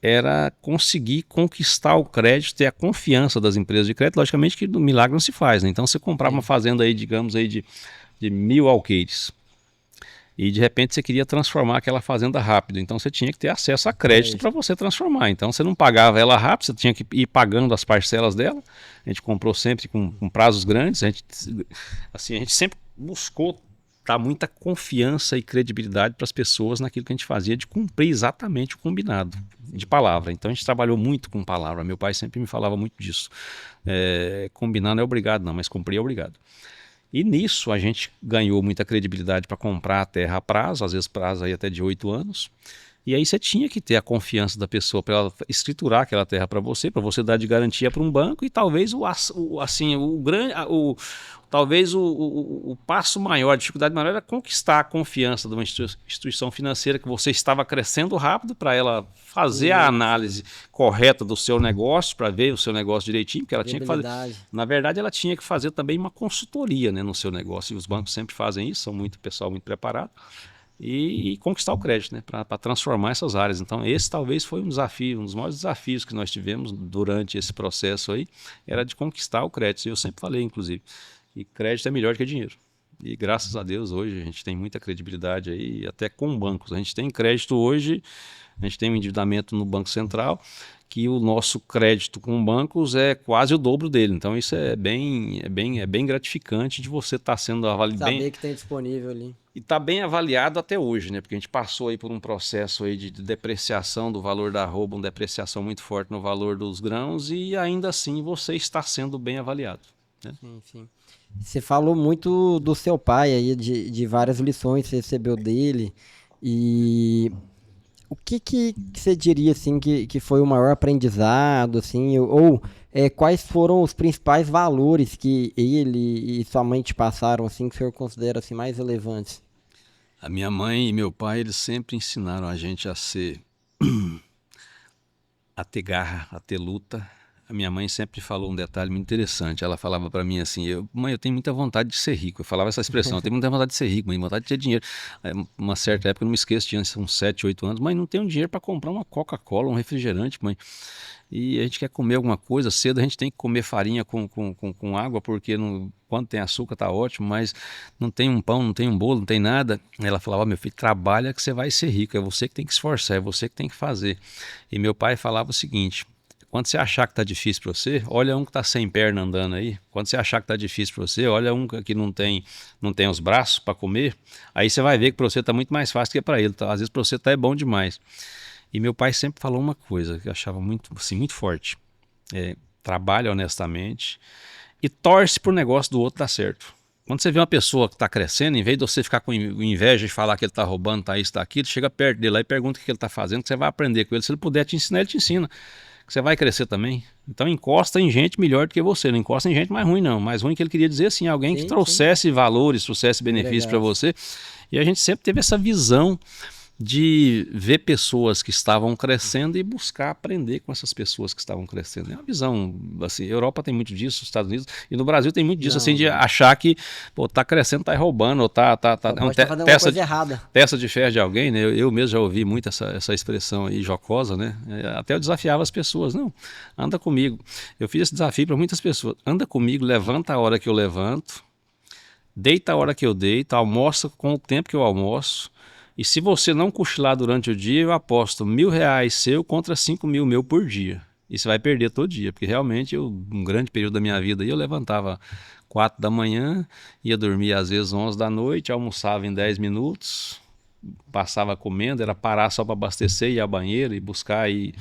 era conseguir conquistar o crédito, ter a confiança das empresas de crédito. Logicamente que do milagre não se faz, né? Então você comprava uma fazenda aí, digamos, aí de 1.000 alqueires. E de repente você queria transformar aquela fazenda rápido. Então você tinha que ter acesso a crédito para você transformar. Então você não pagava ela rápido, você tinha que ir pagando as parcelas dela. A gente comprou sempre com prazos grandes. A gente sempre buscou dar muita confiança e credibilidade para as pessoas naquilo que a gente fazia, de cumprir exatamente o combinado de palavra. Então a gente trabalhou muito com palavra. Meu pai sempre me falava muito disso. Combinar não é obrigado não, mas cumprir é obrigado. E nisso a gente ganhou muita credibilidade para comprar a terra a prazo, às vezes prazo aí até de 8 anos. E aí você tinha que ter a confiança da pessoa para ela escriturar aquela terra para você dar de garantia para um banco, e talvez o passo maior, a dificuldade maior era conquistar a confiança de uma instituição financeira que você estava crescendo rápido, para ela fazer a análise correta do seu negócio, para ver o seu negócio direitinho, porque ela tinha que fazer. Na verdade, ela tinha que fazer também uma consultoria, né, no seu negócio, e os bancos sempre fazem isso, são pessoal muito preparado. E conquistar o crédito, né, para transformar essas áreas. Então esse talvez foi um desafio, um dos maiores desafios que nós tivemos durante esse processo aí, era de conquistar o crédito. E eu sempre falei, inclusive, que crédito é melhor que dinheiro. E graças a Deus hoje a gente tem muita credibilidade aí, até com bancos. A gente tem crédito hoje, a gente tem um endividamento no Banco Central, que o nosso crédito com bancos é quase o dobro dele. Então isso é bem gratificante de você estar sendo avaliado bem. Saber que tem disponível ali. E está bem avaliado até hoje, né? Porque a gente passou aí por um processo aí de depreciação do valor da arroba, uma depreciação muito forte no valor dos grãos, e ainda assim você está sendo bem avaliado, né? Sim, sim. Você falou muito do seu pai aí, de várias lições que você recebeu dele. E o que você diria assim que foi o maior aprendizado, assim, ou quais foram os principais valores que ele e sua mãe te passaram, assim, que o senhor considera assim, mais relevantes? A minha mãe e meu pai, eles sempre ensinaram a gente a ter garra, a ter luta. A minha mãe sempre falou um detalhe muito interessante. Ela falava para mim assim: mãe, eu tenho muita vontade de ser rico. Eu falava essa expressão: eu tenho muita vontade de ser rico, mãe, vontade de ter dinheiro. Aí, uma certa época, eu não me esqueço, tinha uns 7, 8 anos. Mãe, não tenho dinheiro para comprar uma Coca-Cola, um refrigerante, mãe. E a gente quer comer alguma coisa cedo, a gente tem que comer farinha com água, porque quando tem açúcar tá ótimo, mas não tem um pão, não tem um bolo, não tem nada. Ela falava: meu filho, trabalha que você vai ser rico, é você que tem que esforçar, é você que tem que fazer. E meu pai falava o seguinte: quando você achar que tá difícil para você, olha um que tá sem perna andando aí. Quando você achar que tá difícil para você, olha um que não tem os braços para comer. Aí você vai ver que para você tá muito mais fácil que para ele. Tá? Às vezes para você tá bom demais. E meu pai sempre falou uma coisa que eu achava muito, assim, muito forte: trabalha honestamente e torce pro negócio do outro dar certo. Quando você vê uma pessoa que está crescendo, em vez de você ficar com inveja e falar que ele está roubando, tá isso, tá aquilo, chega perto dele lá e pergunta o que ele está fazendo, que você vai aprender com ele. Se ele puder te ensinar, ele te ensina, que você vai crescer também. Então encosta em gente melhor do que você, não encosta em gente mais ruim não. Mais ruim que ele queria dizer assim, alguém que trouxesse valores, trouxesse benefícios para você. E a gente sempre teve essa visão de ver pessoas que estavam crescendo e buscar aprender com essas pessoas que estavam crescendo. É uma visão, assim, a Europa tem muito disso, os Estados Unidos, e no Brasil tem muito disso, assim, de achar que, pô, tá crescendo, tá roubando, ou tá fazendo uma coisa errada. Testa de ferro de alguém, né? Eu mesmo já ouvi muito essa expressão aí jocosa, né? Até eu desafiava as pessoas: não, anda comigo. Eu fiz esse desafio para muitas pessoas: anda comigo, levanta a hora que eu levanto, deita a hora que eu deito, almoça com o tempo que eu almoço. E se você não cochilar durante o dia, eu aposto R$1.000 seu contra 5.000 meu por dia. E você vai perder todo dia, porque realmente um grande período da minha vida, eu levantava 4 da manhã, ia dormir às vezes 11 da noite, almoçava em 10 minutos, passava comendo, era parar só para abastecer, ir ao banheiro e buscar e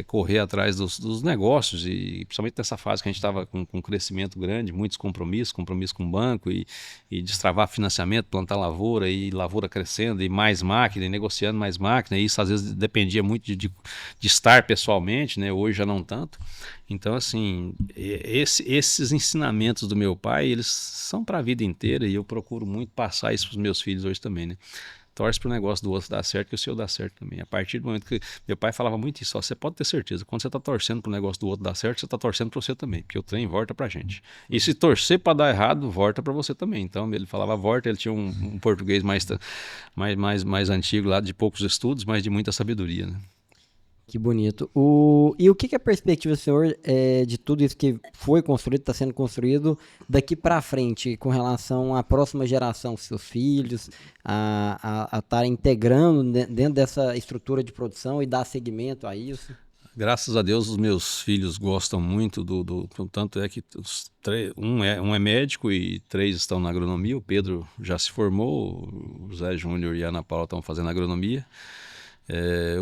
correr atrás dos negócios, e principalmente nessa fase que a gente estava com um crescimento grande, muitos compromissos com o banco, e destravar financiamento, plantar lavoura, e lavoura crescendo, e mais máquina, e negociando mais máquina. E isso às vezes dependia muito de estar pessoalmente, né? Hoje já não tanto. Então, assim, esses ensinamentos do meu pai, eles são para a vida inteira, e eu procuro muito passar isso para os meus filhos hoje também, né? Torce para o negócio do outro dar certo, que o seu dá certo também. A partir do momento que meu pai falava muito isso, você pode ter certeza, quando você está torcendo para o negócio do outro dar certo, você está torcendo para você também, porque o trem volta para a gente. E se torcer para dar errado, volta para você também. Então ele falava volta, ele tinha um português mais antigo lá, de poucos estudos, mas de muita sabedoria, né? Que bonito. E o que é a perspectiva do senhor de tudo isso que foi construído, está sendo construído daqui para frente, com relação à próxima geração, seus filhos, a estar integrando dentro dessa estrutura de produção e dar seguimento a isso? Graças a Deus, os meus filhos gostam muito tanto é que um é médico e 3 estão na agronomia. O Pedro já se formou, o Zé Júnior e a Ana Paula estão fazendo agronomia.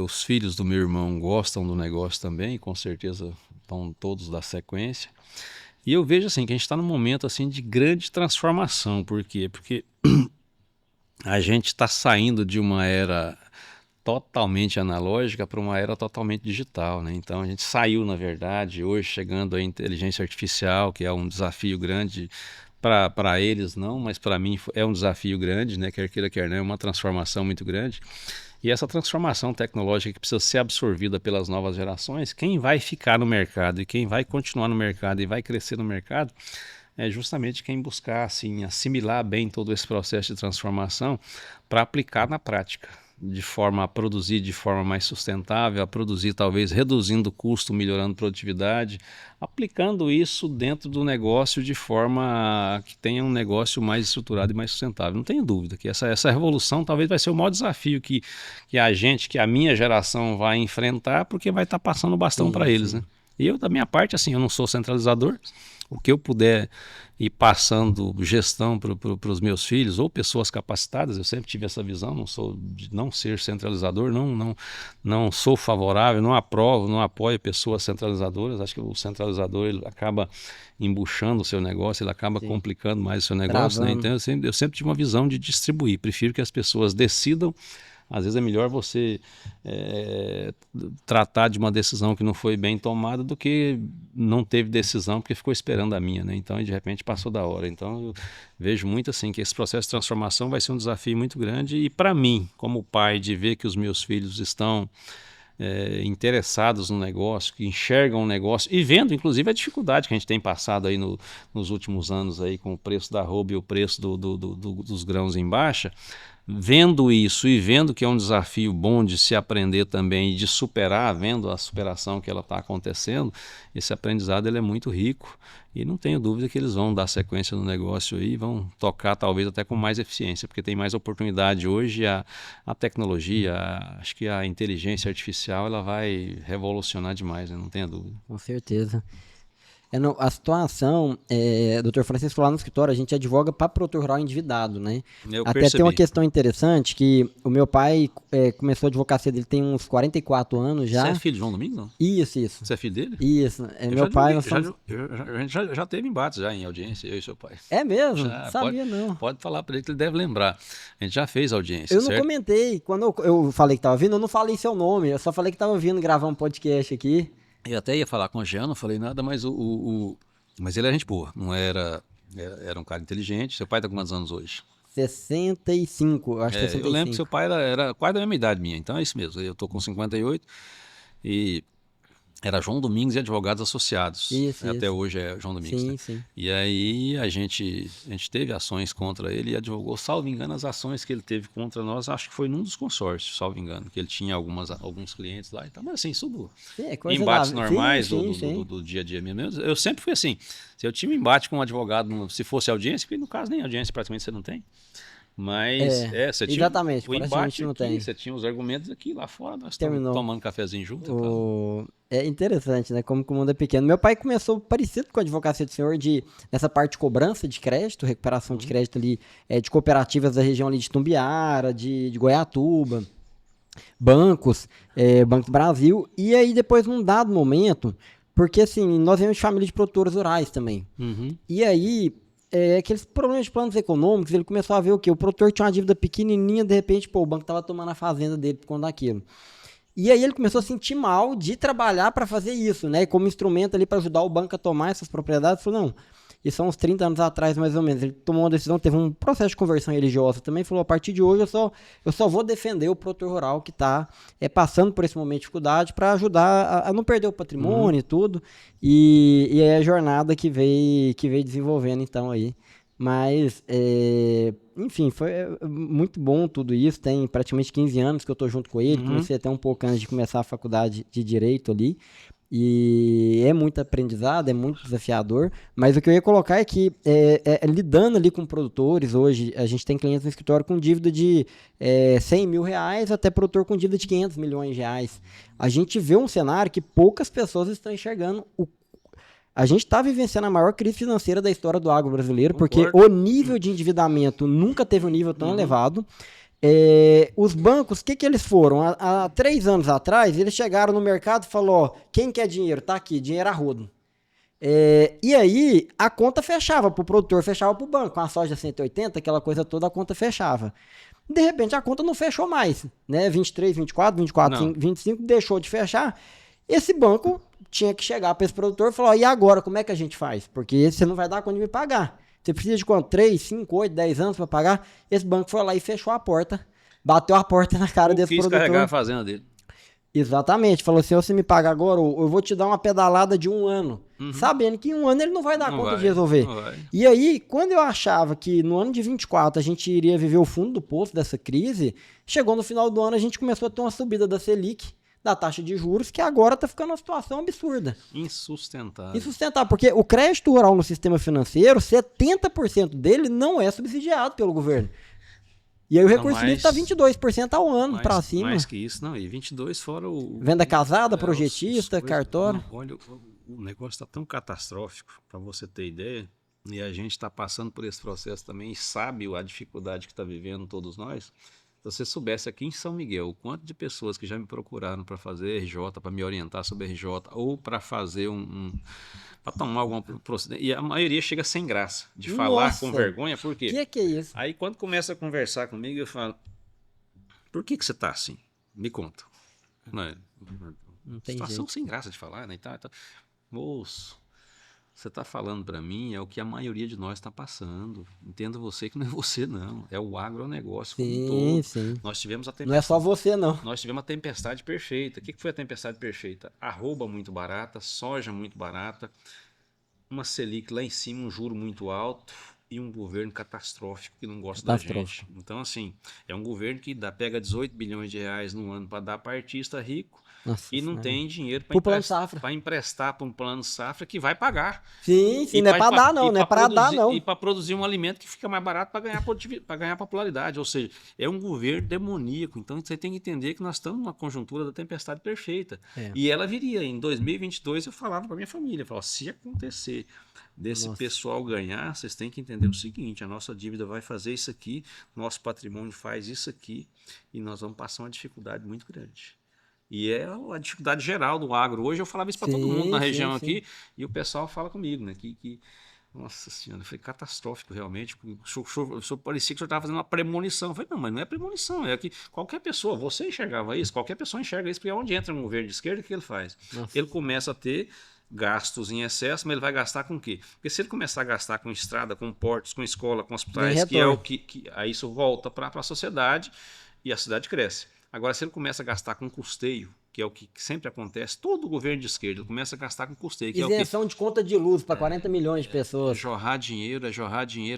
Os filhos do meu irmão gostam do negócio também, com certeza estão todos da sequência. E eu vejo assim que a gente está num momento assim de grande transformação. Por quê? Porque a gente está saindo de uma era totalmente analógica para uma era totalmente digital, né? Então a gente saiu, na verdade, hoje chegando à inteligência artificial, que é um desafio grande para eles, não, mas para mim é um desafio grande, né? Quer queira, quer não, é uma transformação muito grande. E essa transformação tecnológica que precisa ser absorvida pelas novas gerações, quem vai ficar no mercado e quem vai continuar no mercado e vai crescer no mercado é justamente quem buscar assim, assimilar bem todo esse processo de transformação para aplicar na prática. de forma a produzir de forma mais sustentável, a produzir talvez reduzindo o custo, melhorando a produtividade, aplicando isso dentro do negócio de forma que tenha um negócio mais estruturado e mais sustentável. Não tenho dúvida que essa revolução talvez vai ser o maior desafio que a minha geração vai enfrentar, porque vai estar passando o bastão para eles, né? E eu, da minha parte, assim, eu não sou centralizador. O que eu puder ir passando gestão para os meus filhos ou pessoas capacitadas, eu sempre tive essa visão, não sou de não ser centralizador, não sou favorável, não aprovo, não apoio pessoas centralizadoras. Acho que o centralizador ele acaba embuchando o seu negócio, ele acaba complicando mais o seu negócio, né? Então eu sempre tive uma visão de distribuir, prefiro que as pessoas decidam. Às vezes é melhor você tratar de uma decisão que não foi bem tomada do que não teve decisão porque ficou esperando a minha, né? Então, de repente, passou da hora. Então, eu vejo muito assim que esse processo de transformação vai ser um desafio muito grande. E para mim, como pai, de ver que os meus filhos estão interessados no negócio, que enxergam o negócio e vendo, inclusive, a dificuldade que a gente tem passado aí nos últimos anos aí com o preço da arroba e o preço dos grãos em baixa. Vendo isso e vendo que é um desafio bom de se aprender também e de superar, vendo a superação que ela está acontecendo, esse aprendizado ele é muito rico e não tenho dúvida que eles vão dar sequência no negócio aí, vão tocar talvez até com mais eficiência, porque tem mais oportunidade hoje, a tecnologia, acho que a inteligência artificial ela vai revolucionar demais, né? Não tenha dúvida. Com certeza. A situação, Dr. Francisco, lá no escritório, a gente advoga para produtor rural endividado, né? Até tem uma questão interessante que o meu pai começou a advocacia dele tem uns 44 anos já. Você é filho de João Domingos, não? Isso. Você é filho dele? Isso. Meu pai... A gente já teve embates já em audiência, eu e seu pai. É mesmo? Já, sabia não. Pode falar para ele que ele deve lembrar. A gente já fez audiência, Eu não comentei. Quando eu falei que estava vindo, eu não falei seu nome. Eu só falei que estava vindo gravar um podcast aqui. Eu até ia falar com o Jean, não falei nada, mas mas ele era gente boa, não era um cara inteligente. Seu pai está com quantos anos hoje? 65, acho que é 65. Eu lembro que seu pai era quase da mesma idade minha, então é isso mesmo. Eu estou com 58 e era João Domingos e Advogados Associados. Até hoje é João Domingos. Sim, né? sim. E aí a gente teve ações contra ele e advogou, salvo engano, as ações que ele teve contra nós, acho que foi num dos consórcios, salvo engano, que ele tinha alguns clientes lá e tal. Mas assim, isso embates normais do dia a dia mesmo. Eu sempre fui assim, se eu tinha um embate com um advogado, se fosse audiência, porque no caso nem audiência praticamente você não tem. Mas você tinha exatamente, o embate não aqui, tem. Você tinha os argumentos aqui, lá fora nós estamos tomando cafezinho junto. É interessante, né? Como que o mundo é pequeno. Meu pai começou parecido com a advocacia do senhor, nessa parte de cobrança de crédito, recuperação de crédito ali, de cooperativas da região ali de Tumbiara, de Goiatuba, bancos, Banco do Brasil. E aí depois, num dado momento, porque assim, nós viemos de família de produtores rurais também. E aí... aqueles problemas de planos econômicos, ele começou a ver o quê? O produtor tinha uma dívida pequenininha, de repente, o banco estava tomando a fazenda dele por conta daquilo. E aí ele começou a sentir mal de trabalhar para fazer isso, né? Como instrumento ali para ajudar o banco a tomar essas propriedades. Falou, não, isso há uns 30 anos atrás, mais ou menos. Ele tomou uma decisão, teve um processo de conversão religiosa também, falou, a partir de hoje eu só vou defender o produtor rural que está passando por esse momento de dificuldade para ajudar a não perder o patrimônio e tudo. E é a jornada que veio desenvolvendo então aí. Mas, enfim, foi muito bom tudo isso. Tem praticamente 15 anos que eu estou junto com ele. Comecei até um pouco antes de começar a faculdade de Direito ali. E é muito aprendizado, é muito desafiador. Mas o que eu ia colocar é que, lidando ali com produtores, hoje a gente tem clientes no escritório com dívida de 100 mil reais até produtor com dívida de 500 milhões de reais. A gente vê um cenário que poucas pessoas estão enxergando. A gente está vivenciando a maior crise financeira da história do agro brasileiro, porque o nível de endividamento nunca teve um nível tão elevado. Os bancos, o que eles foram? Há 3 anos atrás, eles chegaram no mercado e falaram, quem quer dinheiro? Tá aqui, dinheiro a rodo. E aí, a conta fechava para o produtor, fechava para o banco. A soja 180, aquela coisa toda, a conta fechava. De repente, a conta não fechou mais. Né? 23, 24, 25, deixou de fechar. Esse banco tinha que chegar para esse produtor e falar, e agora, como é que a gente faz? Porque você não vai dar conta de me pagar. Você precisa de quanto? 3, 5, 8, 10 anos para pagar? Esse banco foi lá e fechou a porta, bateu a porta na cara desse produtor. Quis carregar a fazenda dele. Exatamente, falou assim, você me paga agora, ou eu vou te dar uma pedalada de 1 ano, sabendo que em 1 ano ele não vai dar conta de resolver. Não vai. E aí, quando eu achava que no ano de 24 a gente iria viver o fundo do poço dessa crise, chegou no final do ano a gente começou a ter uma subida da Selic, da taxa de juros, que agora está ficando uma situação absurda. Insustentável. Insustentável, porque o crédito rural no sistema financeiro, 70% dele não é subsidiado pelo governo. E aí o recurso livre está 22% ao ano para cima. Mais que isso, não. E 22 fora o... Venda casada, projetista, cartório. Não, olha, o negócio está tão catastrófico, para você ter ideia, e a gente está passando por esse processo também e sabe a dificuldade que está vivendo todos nós. Se você soubesse aqui em São Miguel o quanto de pessoas que já me procuraram para fazer RJ, para me orientar sobre RJ, ou para fazer para tomar alguma procedência, e a maioria chega sem graça, de falar com vergonha, por quê? Que é isso? Aí quando começa a conversar comigo, eu falo, por que você tá assim? Me conta. Não tem situação jeito. Sem graça de falar, né? E tal. Moço, você tá falando para mim, é o que a maioria de nós está passando. Entenda você que não é você, não. É o agronegócio como um todo. Sim. Nós tivemos a tempestade. Não é só você, não. Nós tivemos a tempestade perfeita. O que foi a tempestade perfeita? Arroba muito barata, soja muito barata, uma Selic lá em cima, um juro muito alto e um governo catastrófico que não gosta da gente. Então, assim, é um governo que pega 18 bilhões de reais no ano para dar para artista rico. Nossa, e não tem dinheiro para emprestar para um plano safra que vai pagar. Sim, não é para dar não, não é para dar não. E para produzir um alimento que fica mais barato para ganhar popularidade. Ou seja, é um governo demoníaco. Então você tem que entender que nós estamos numa conjuntura da tempestade perfeita. E ela viria. Em 2022 eu falava para minha família, eu falava, se acontecer desse pessoal ganhar, vocês têm que entender o seguinte, a nossa dívida vai fazer isso aqui, nosso patrimônio faz isso aqui e nós vamos passar uma dificuldade muito grande. E é a dificuldade geral do agro. Hoje eu falava isso para todo mundo na região aqui, e o pessoal fala comigo, né? Que nossa senhora, foi catastrófico realmente. O senhor parecia que o senhor estava fazendo uma premonição. Eu falei, não, mas não é premonição, é que qualquer pessoa, você enxergava isso, qualquer pessoa enxerga isso, porque onde entra um governo de esquerda, o que ele faz? Ele começa a ter gastos em excesso, mas ele vai gastar com o quê? Porque se ele começar a gastar com estrada, com portos, com escola, com hospitais, que é o que aí isso volta para a sociedade e a cidade cresce. Agora, se ele começa a gastar com custeio, que é o que sempre acontece, todo governo de esquerda começa a gastar com custeio. Que isenção de conta de luz para 40 milhões de pessoas. Jorrar dinheiro,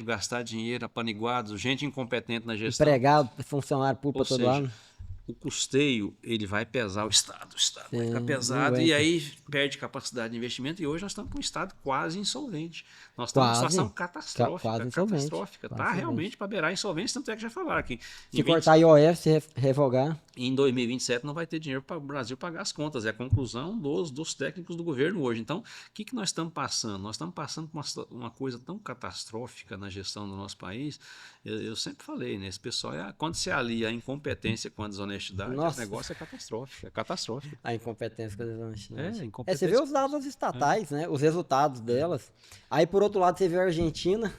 gastar dinheiro, apaniguado, gente incompetente na gestão. Empregado, funcionário público para todo lado. O custeio, ele vai pesar o Estado vai ficar pesado e aí perde capacidade de investimento, e hoje nós estamos com um Estado quase insolvente. Nós estamos numa situação catastrófica. Está realmente para beirar a insolvência, tanto é que já falaram aqui. Se cortar IOF, se revogar. Em 2027 não vai ter dinheiro para o Brasil pagar as contas, é a conclusão dos técnicos do governo hoje. Então, o que nós estamos passando? Nós estamos passando por uma coisa tão catastrófica na gestão do nosso país. Eu sempre falei, né? Esse pessoal, quando se alia a incompetência com a desonestidade, o negócio é catastrófico. A incompetência com a desonestidade. Você vê os dados estatais, né? Os resultados delas. Aí, por outro lado, você vê a Argentina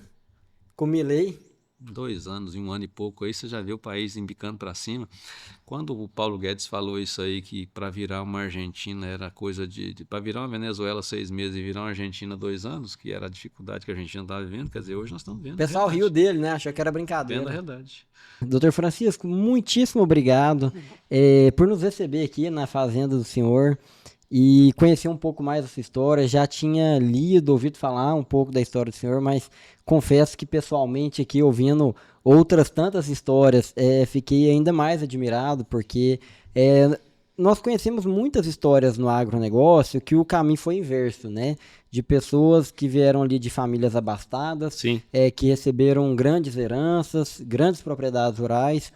com Milei. 2 anos e 1 ano e pouco aí, você já vê o país embicando para cima. Quando o Paulo Guedes falou isso aí, que para virar uma Argentina era coisa para virar uma Venezuela 6 meses e virar uma Argentina 2 anos, que era a dificuldade que a Argentina estava vivendo, quer dizer, hoje nós estamos vendo. O pessoal riu dele, né? Achou que era brincadeira. Vendo a realidade. Doutor Francisco, muitíssimo obrigado por nos receber aqui na fazenda do senhor e conhecer um pouco mais dessa história. Já tinha ouvido falar um pouco da história do senhor, mas confesso que pessoalmente aqui, ouvindo outras tantas histórias, fiquei ainda mais admirado, porque nós conhecemos muitas histórias no agronegócio que o caminho foi inverso, né? De pessoas que vieram ali de famílias abastadas, que receberam grandes heranças, grandes propriedades rurais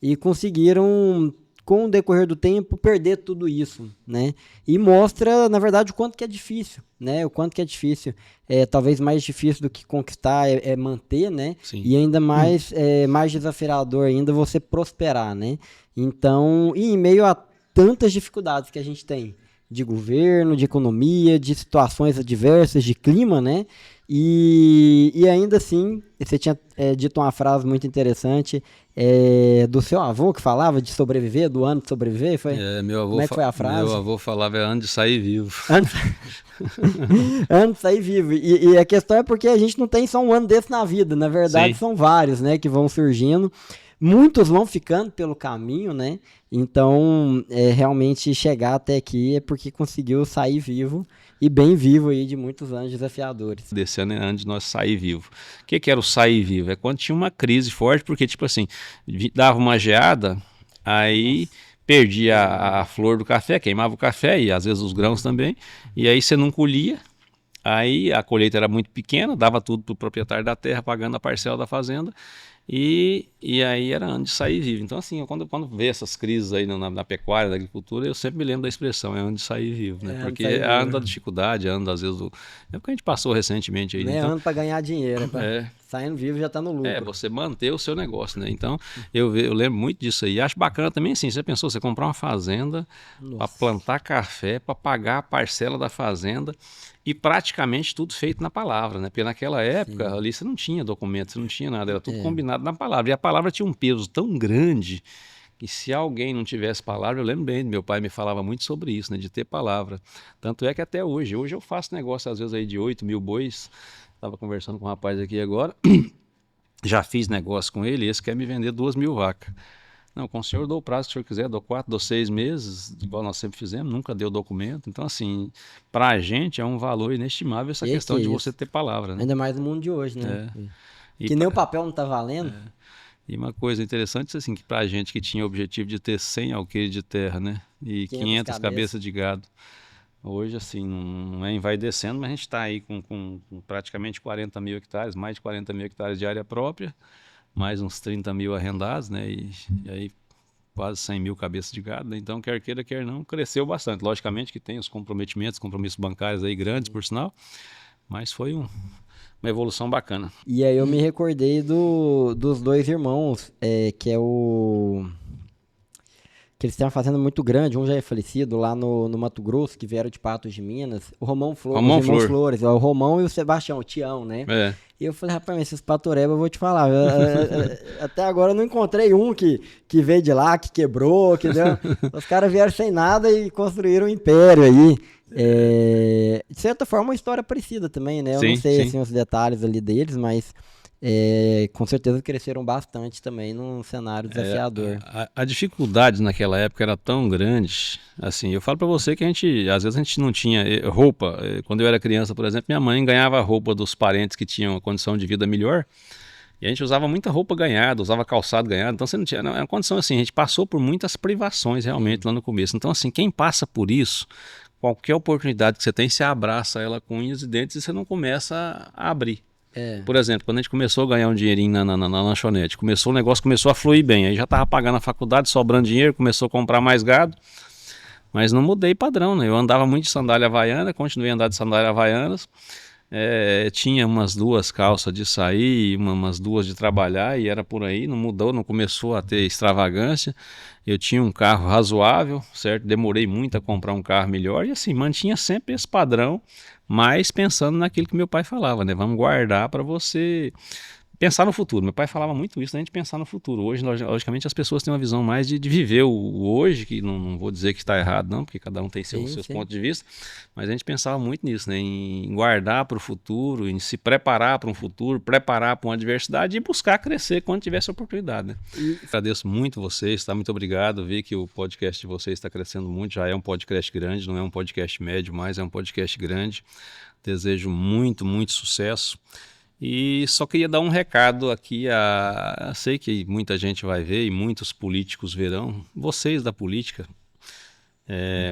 e conseguiram, com o decorrer do tempo, perder tudo isso, né? E mostra, na verdade, o quanto que é difícil, né? O quanto que é difícil. Talvez mais difícil do que conquistar é manter, né? Sim. E ainda mais, mais desafiador ainda você prosperar, né? Então, e em meio a tantas dificuldades que a gente tem de governo, de economia, de situações adversas, de clima, né? E ainda assim, você tinha dito uma frase muito interessante do seu avô, que falava de sobreviver, do ano de sobreviver, foi? Meu avô, como é que foi a frase? Meu avô falava ano de sair vivo. Ano de sair vivo. E a questão é porque a gente não tem só um ano desse na vida, na verdade são vários, né, que vão surgindo. muitos vão ficando pelo caminho, né? Então, realmente chegar até aqui é porque conseguiu sair vivo e bem vivo aí de muitos anos desafiadores. Desse ano é ano de nós sair vivo. O que era o sair vivo? É quando tinha uma crise forte, porque, tipo assim, dava uma geada, aí perdia a flor do café, queimava o café e às vezes os grãos também, e aí você não colhia. Aí a colheita era muito pequena, dava tudo para o proprietário da terra, pagando a parcela da fazenda, e aí era ano de sair vivo. Então, assim, quando vê essas crises aí na pecuária, na agricultura, eu sempre me lembro da expressão, é ano de sair vivo, né? Porque é ano da dificuldade, é ano, às vezes, é o que a gente passou recentemente aí. Não é então, ano para ganhar dinheiro, saindo vivo já está no lucro. Você manter o seu negócio, né? Então, eu lembro muito disso aí. Acho bacana também, assim, você pensou, você comprar uma fazenda para plantar café, para pagar a parcela da fazenda, e praticamente tudo feito na palavra, né? Porque naquela época ali você não tinha documento, você não tinha nada, era tudo combinado na palavra. E a palavra tinha um peso tão grande que se alguém não tivesse palavra, eu lembro bem, meu pai me falava muito sobre isso, né? De ter palavra. Tanto é que até hoje eu faço negócio às vezes aí de 8 mil bois, estava conversando com um rapaz aqui agora, já fiz negócio com ele, esse quer me vender 2 mil vacas. Não, com o senhor dou o prazo que o senhor quiser, dou 4, dou 6 meses, igual nós sempre fizemos, nunca deu documento. Então, assim, para a gente é um valor inestimável essa questão de você ter palavra, né? Ainda mais no mundo de hoje, né? Que nem o papel não tá valendo. E uma coisa interessante, assim, que para a gente que tinha o objetivo de ter 100 alqueires de terra, né? E 500 cabeças de gado. Hoje, assim, não é envaidecendo, mas a gente está aí com praticamente 40 mil hectares, mais de 40 mil hectares de área própria, mais uns 30 mil arrendados, né? E aí quase 100 mil cabeças de gado, né? Então, quer queira, quer não, cresceu bastante. Logicamente que tem os compromissos bancários aí grandes, por sinal, mas foi uma evolução bacana. E aí eu me recordei dos dois irmãos, que é o... que eles têm uma fazenda muito grande, um já é falecido, lá no Mato Grosso, que vieram de Patos de Minas, o Romão Flores, os irmãos Flores, o Romão e o Sebastião, o Tião, né? E eu falei, rapaz, esses patoreba eu vou te falar, até agora eu não encontrei um que veio de lá, que quebrou, que deu... Os caras vieram sem nada e construíram um império aí. De certa forma, uma história parecida também, né? Eu não sei assim, os detalhes ali deles, mas com certeza cresceram bastante também num cenário desafiador. A dificuldade naquela época era tão grande, assim, eu falo para você que às vezes a gente não tinha roupa. Quando eu era criança, por exemplo, minha mãe ganhava roupa dos parentes que tinham uma condição de vida melhor, e a gente usava muita roupa ganhada, usava calçado ganhado, então você não tinha, é uma condição assim, a gente passou por muitas privações realmente lá no começo. Então, assim, quem passa por isso, qualquer oportunidade que você tem, você abraça ela com unhas e dentes e você não começa a abrir. Por exemplo, quando a gente começou a ganhar um dinheirinho na lanchonete, o negócio começou a fluir bem, aí já estava pagando a faculdade, sobrando dinheiro, começou a comprar mais gado, mas não mudei padrão, né? Eu andava muito de sandália havaiana, continuei a andar de sandália havaianas, tinha umas 2 calças de sair, umas 2 de trabalhar, e era por aí, não mudou, não começou a ter extravagância. Eu tinha um carro razoável, certo? Demorei muito a comprar um carro melhor, e assim, mantinha sempre esse padrão, mas pensando naquilo que meu pai falava, né? Vamos guardar para você pensar no futuro. Meu pai falava muito isso, né? A gente pensar no futuro. Hoje, logicamente, as pessoas têm uma visão mais de viver o hoje, que não vou dizer que está errado, não, porque cada um tem seus pontos de vista, mas a gente pensava muito nisso, né? Em guardar para o futuro, em se preparar para um futuro, preparar para uma adversidade e buscar crescer quando tivesse oportunidade, né? Agradeço muito vocês, tá? Muito obrigado. Vi que o podcast de vocês está crescendo muito, já é um podcast grande, não é um podcast médio, mas é um podcast grande. Desejo muito, muito sucesso. E só queria dar um recado aqui, sei que muita gente vai ver e muitos políticos verão, vocês da política,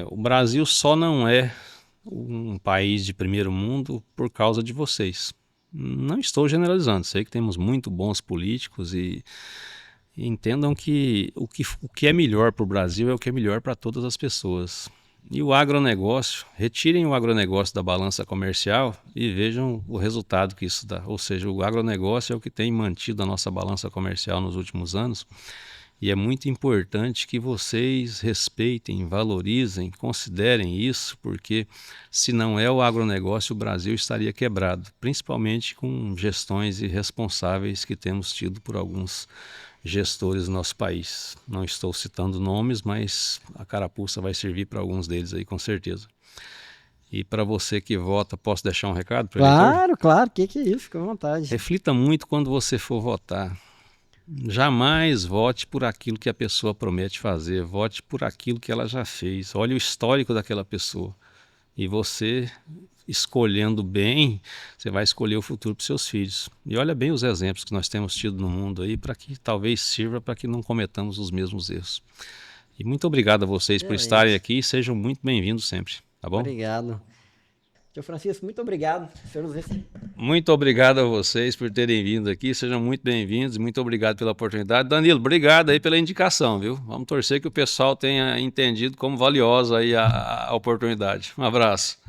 o Brasil só não é um país de primeiro mundo por causa de vocês. Não estou generalizando, sei que temos muito bons políticos e entendam que o que é melhor para o Brasil é o que é melhor para todas as pessoas. E o agronegócio, retirem o agronegócio da balança comercial e vejam o resultado que isso dá. Ou seja, o agronegócio é o que tem mantido a nossa balança comercial nos últimos anos. E é muito importante que vocês respeitem, valorizem, considerem isso, porque se não é o agronegócio, o Brasil estaria quebrado, principalmente com gestões irresponsáveis que temos tido por alguns gestores do nosso país. Não estou citando nomes, mas a carapuça vai servir para alguns deles aí, com certeza. E para você que vota, posso deixar um recado para o eleitor? Claro, que é isso, fica à vontade. Reflita muito quando você for votar. Jamais vote por aquilo que a pessoa promete fazer, vote por aquilo que ela já fez. Olhe o histórico daquela pessoa. E você, escolhendo bem, você vai escolher o futuro para os seus filhos. E olha bem os exemplos que nós temos tido no mundo aí, para que talvez sirva para que não cometamos os mesmos erros. E muito obrigado a vocês por estarem Excelente. aqui e sejam muito bem-vindos sempre, tá bom? Obrigado. Tio Francisco, muito obrigado. O senhor nos recebeu. Muito obrigado a vocês por terem vindo aqui, sejam muito bem-vindos, muito obrigado pela oportunidade. Danilo, obrigado aí pela indicação, viu? Vamos torcer que o pessoal tenha entendido como valiosa aí a oportunidade. Um abraço.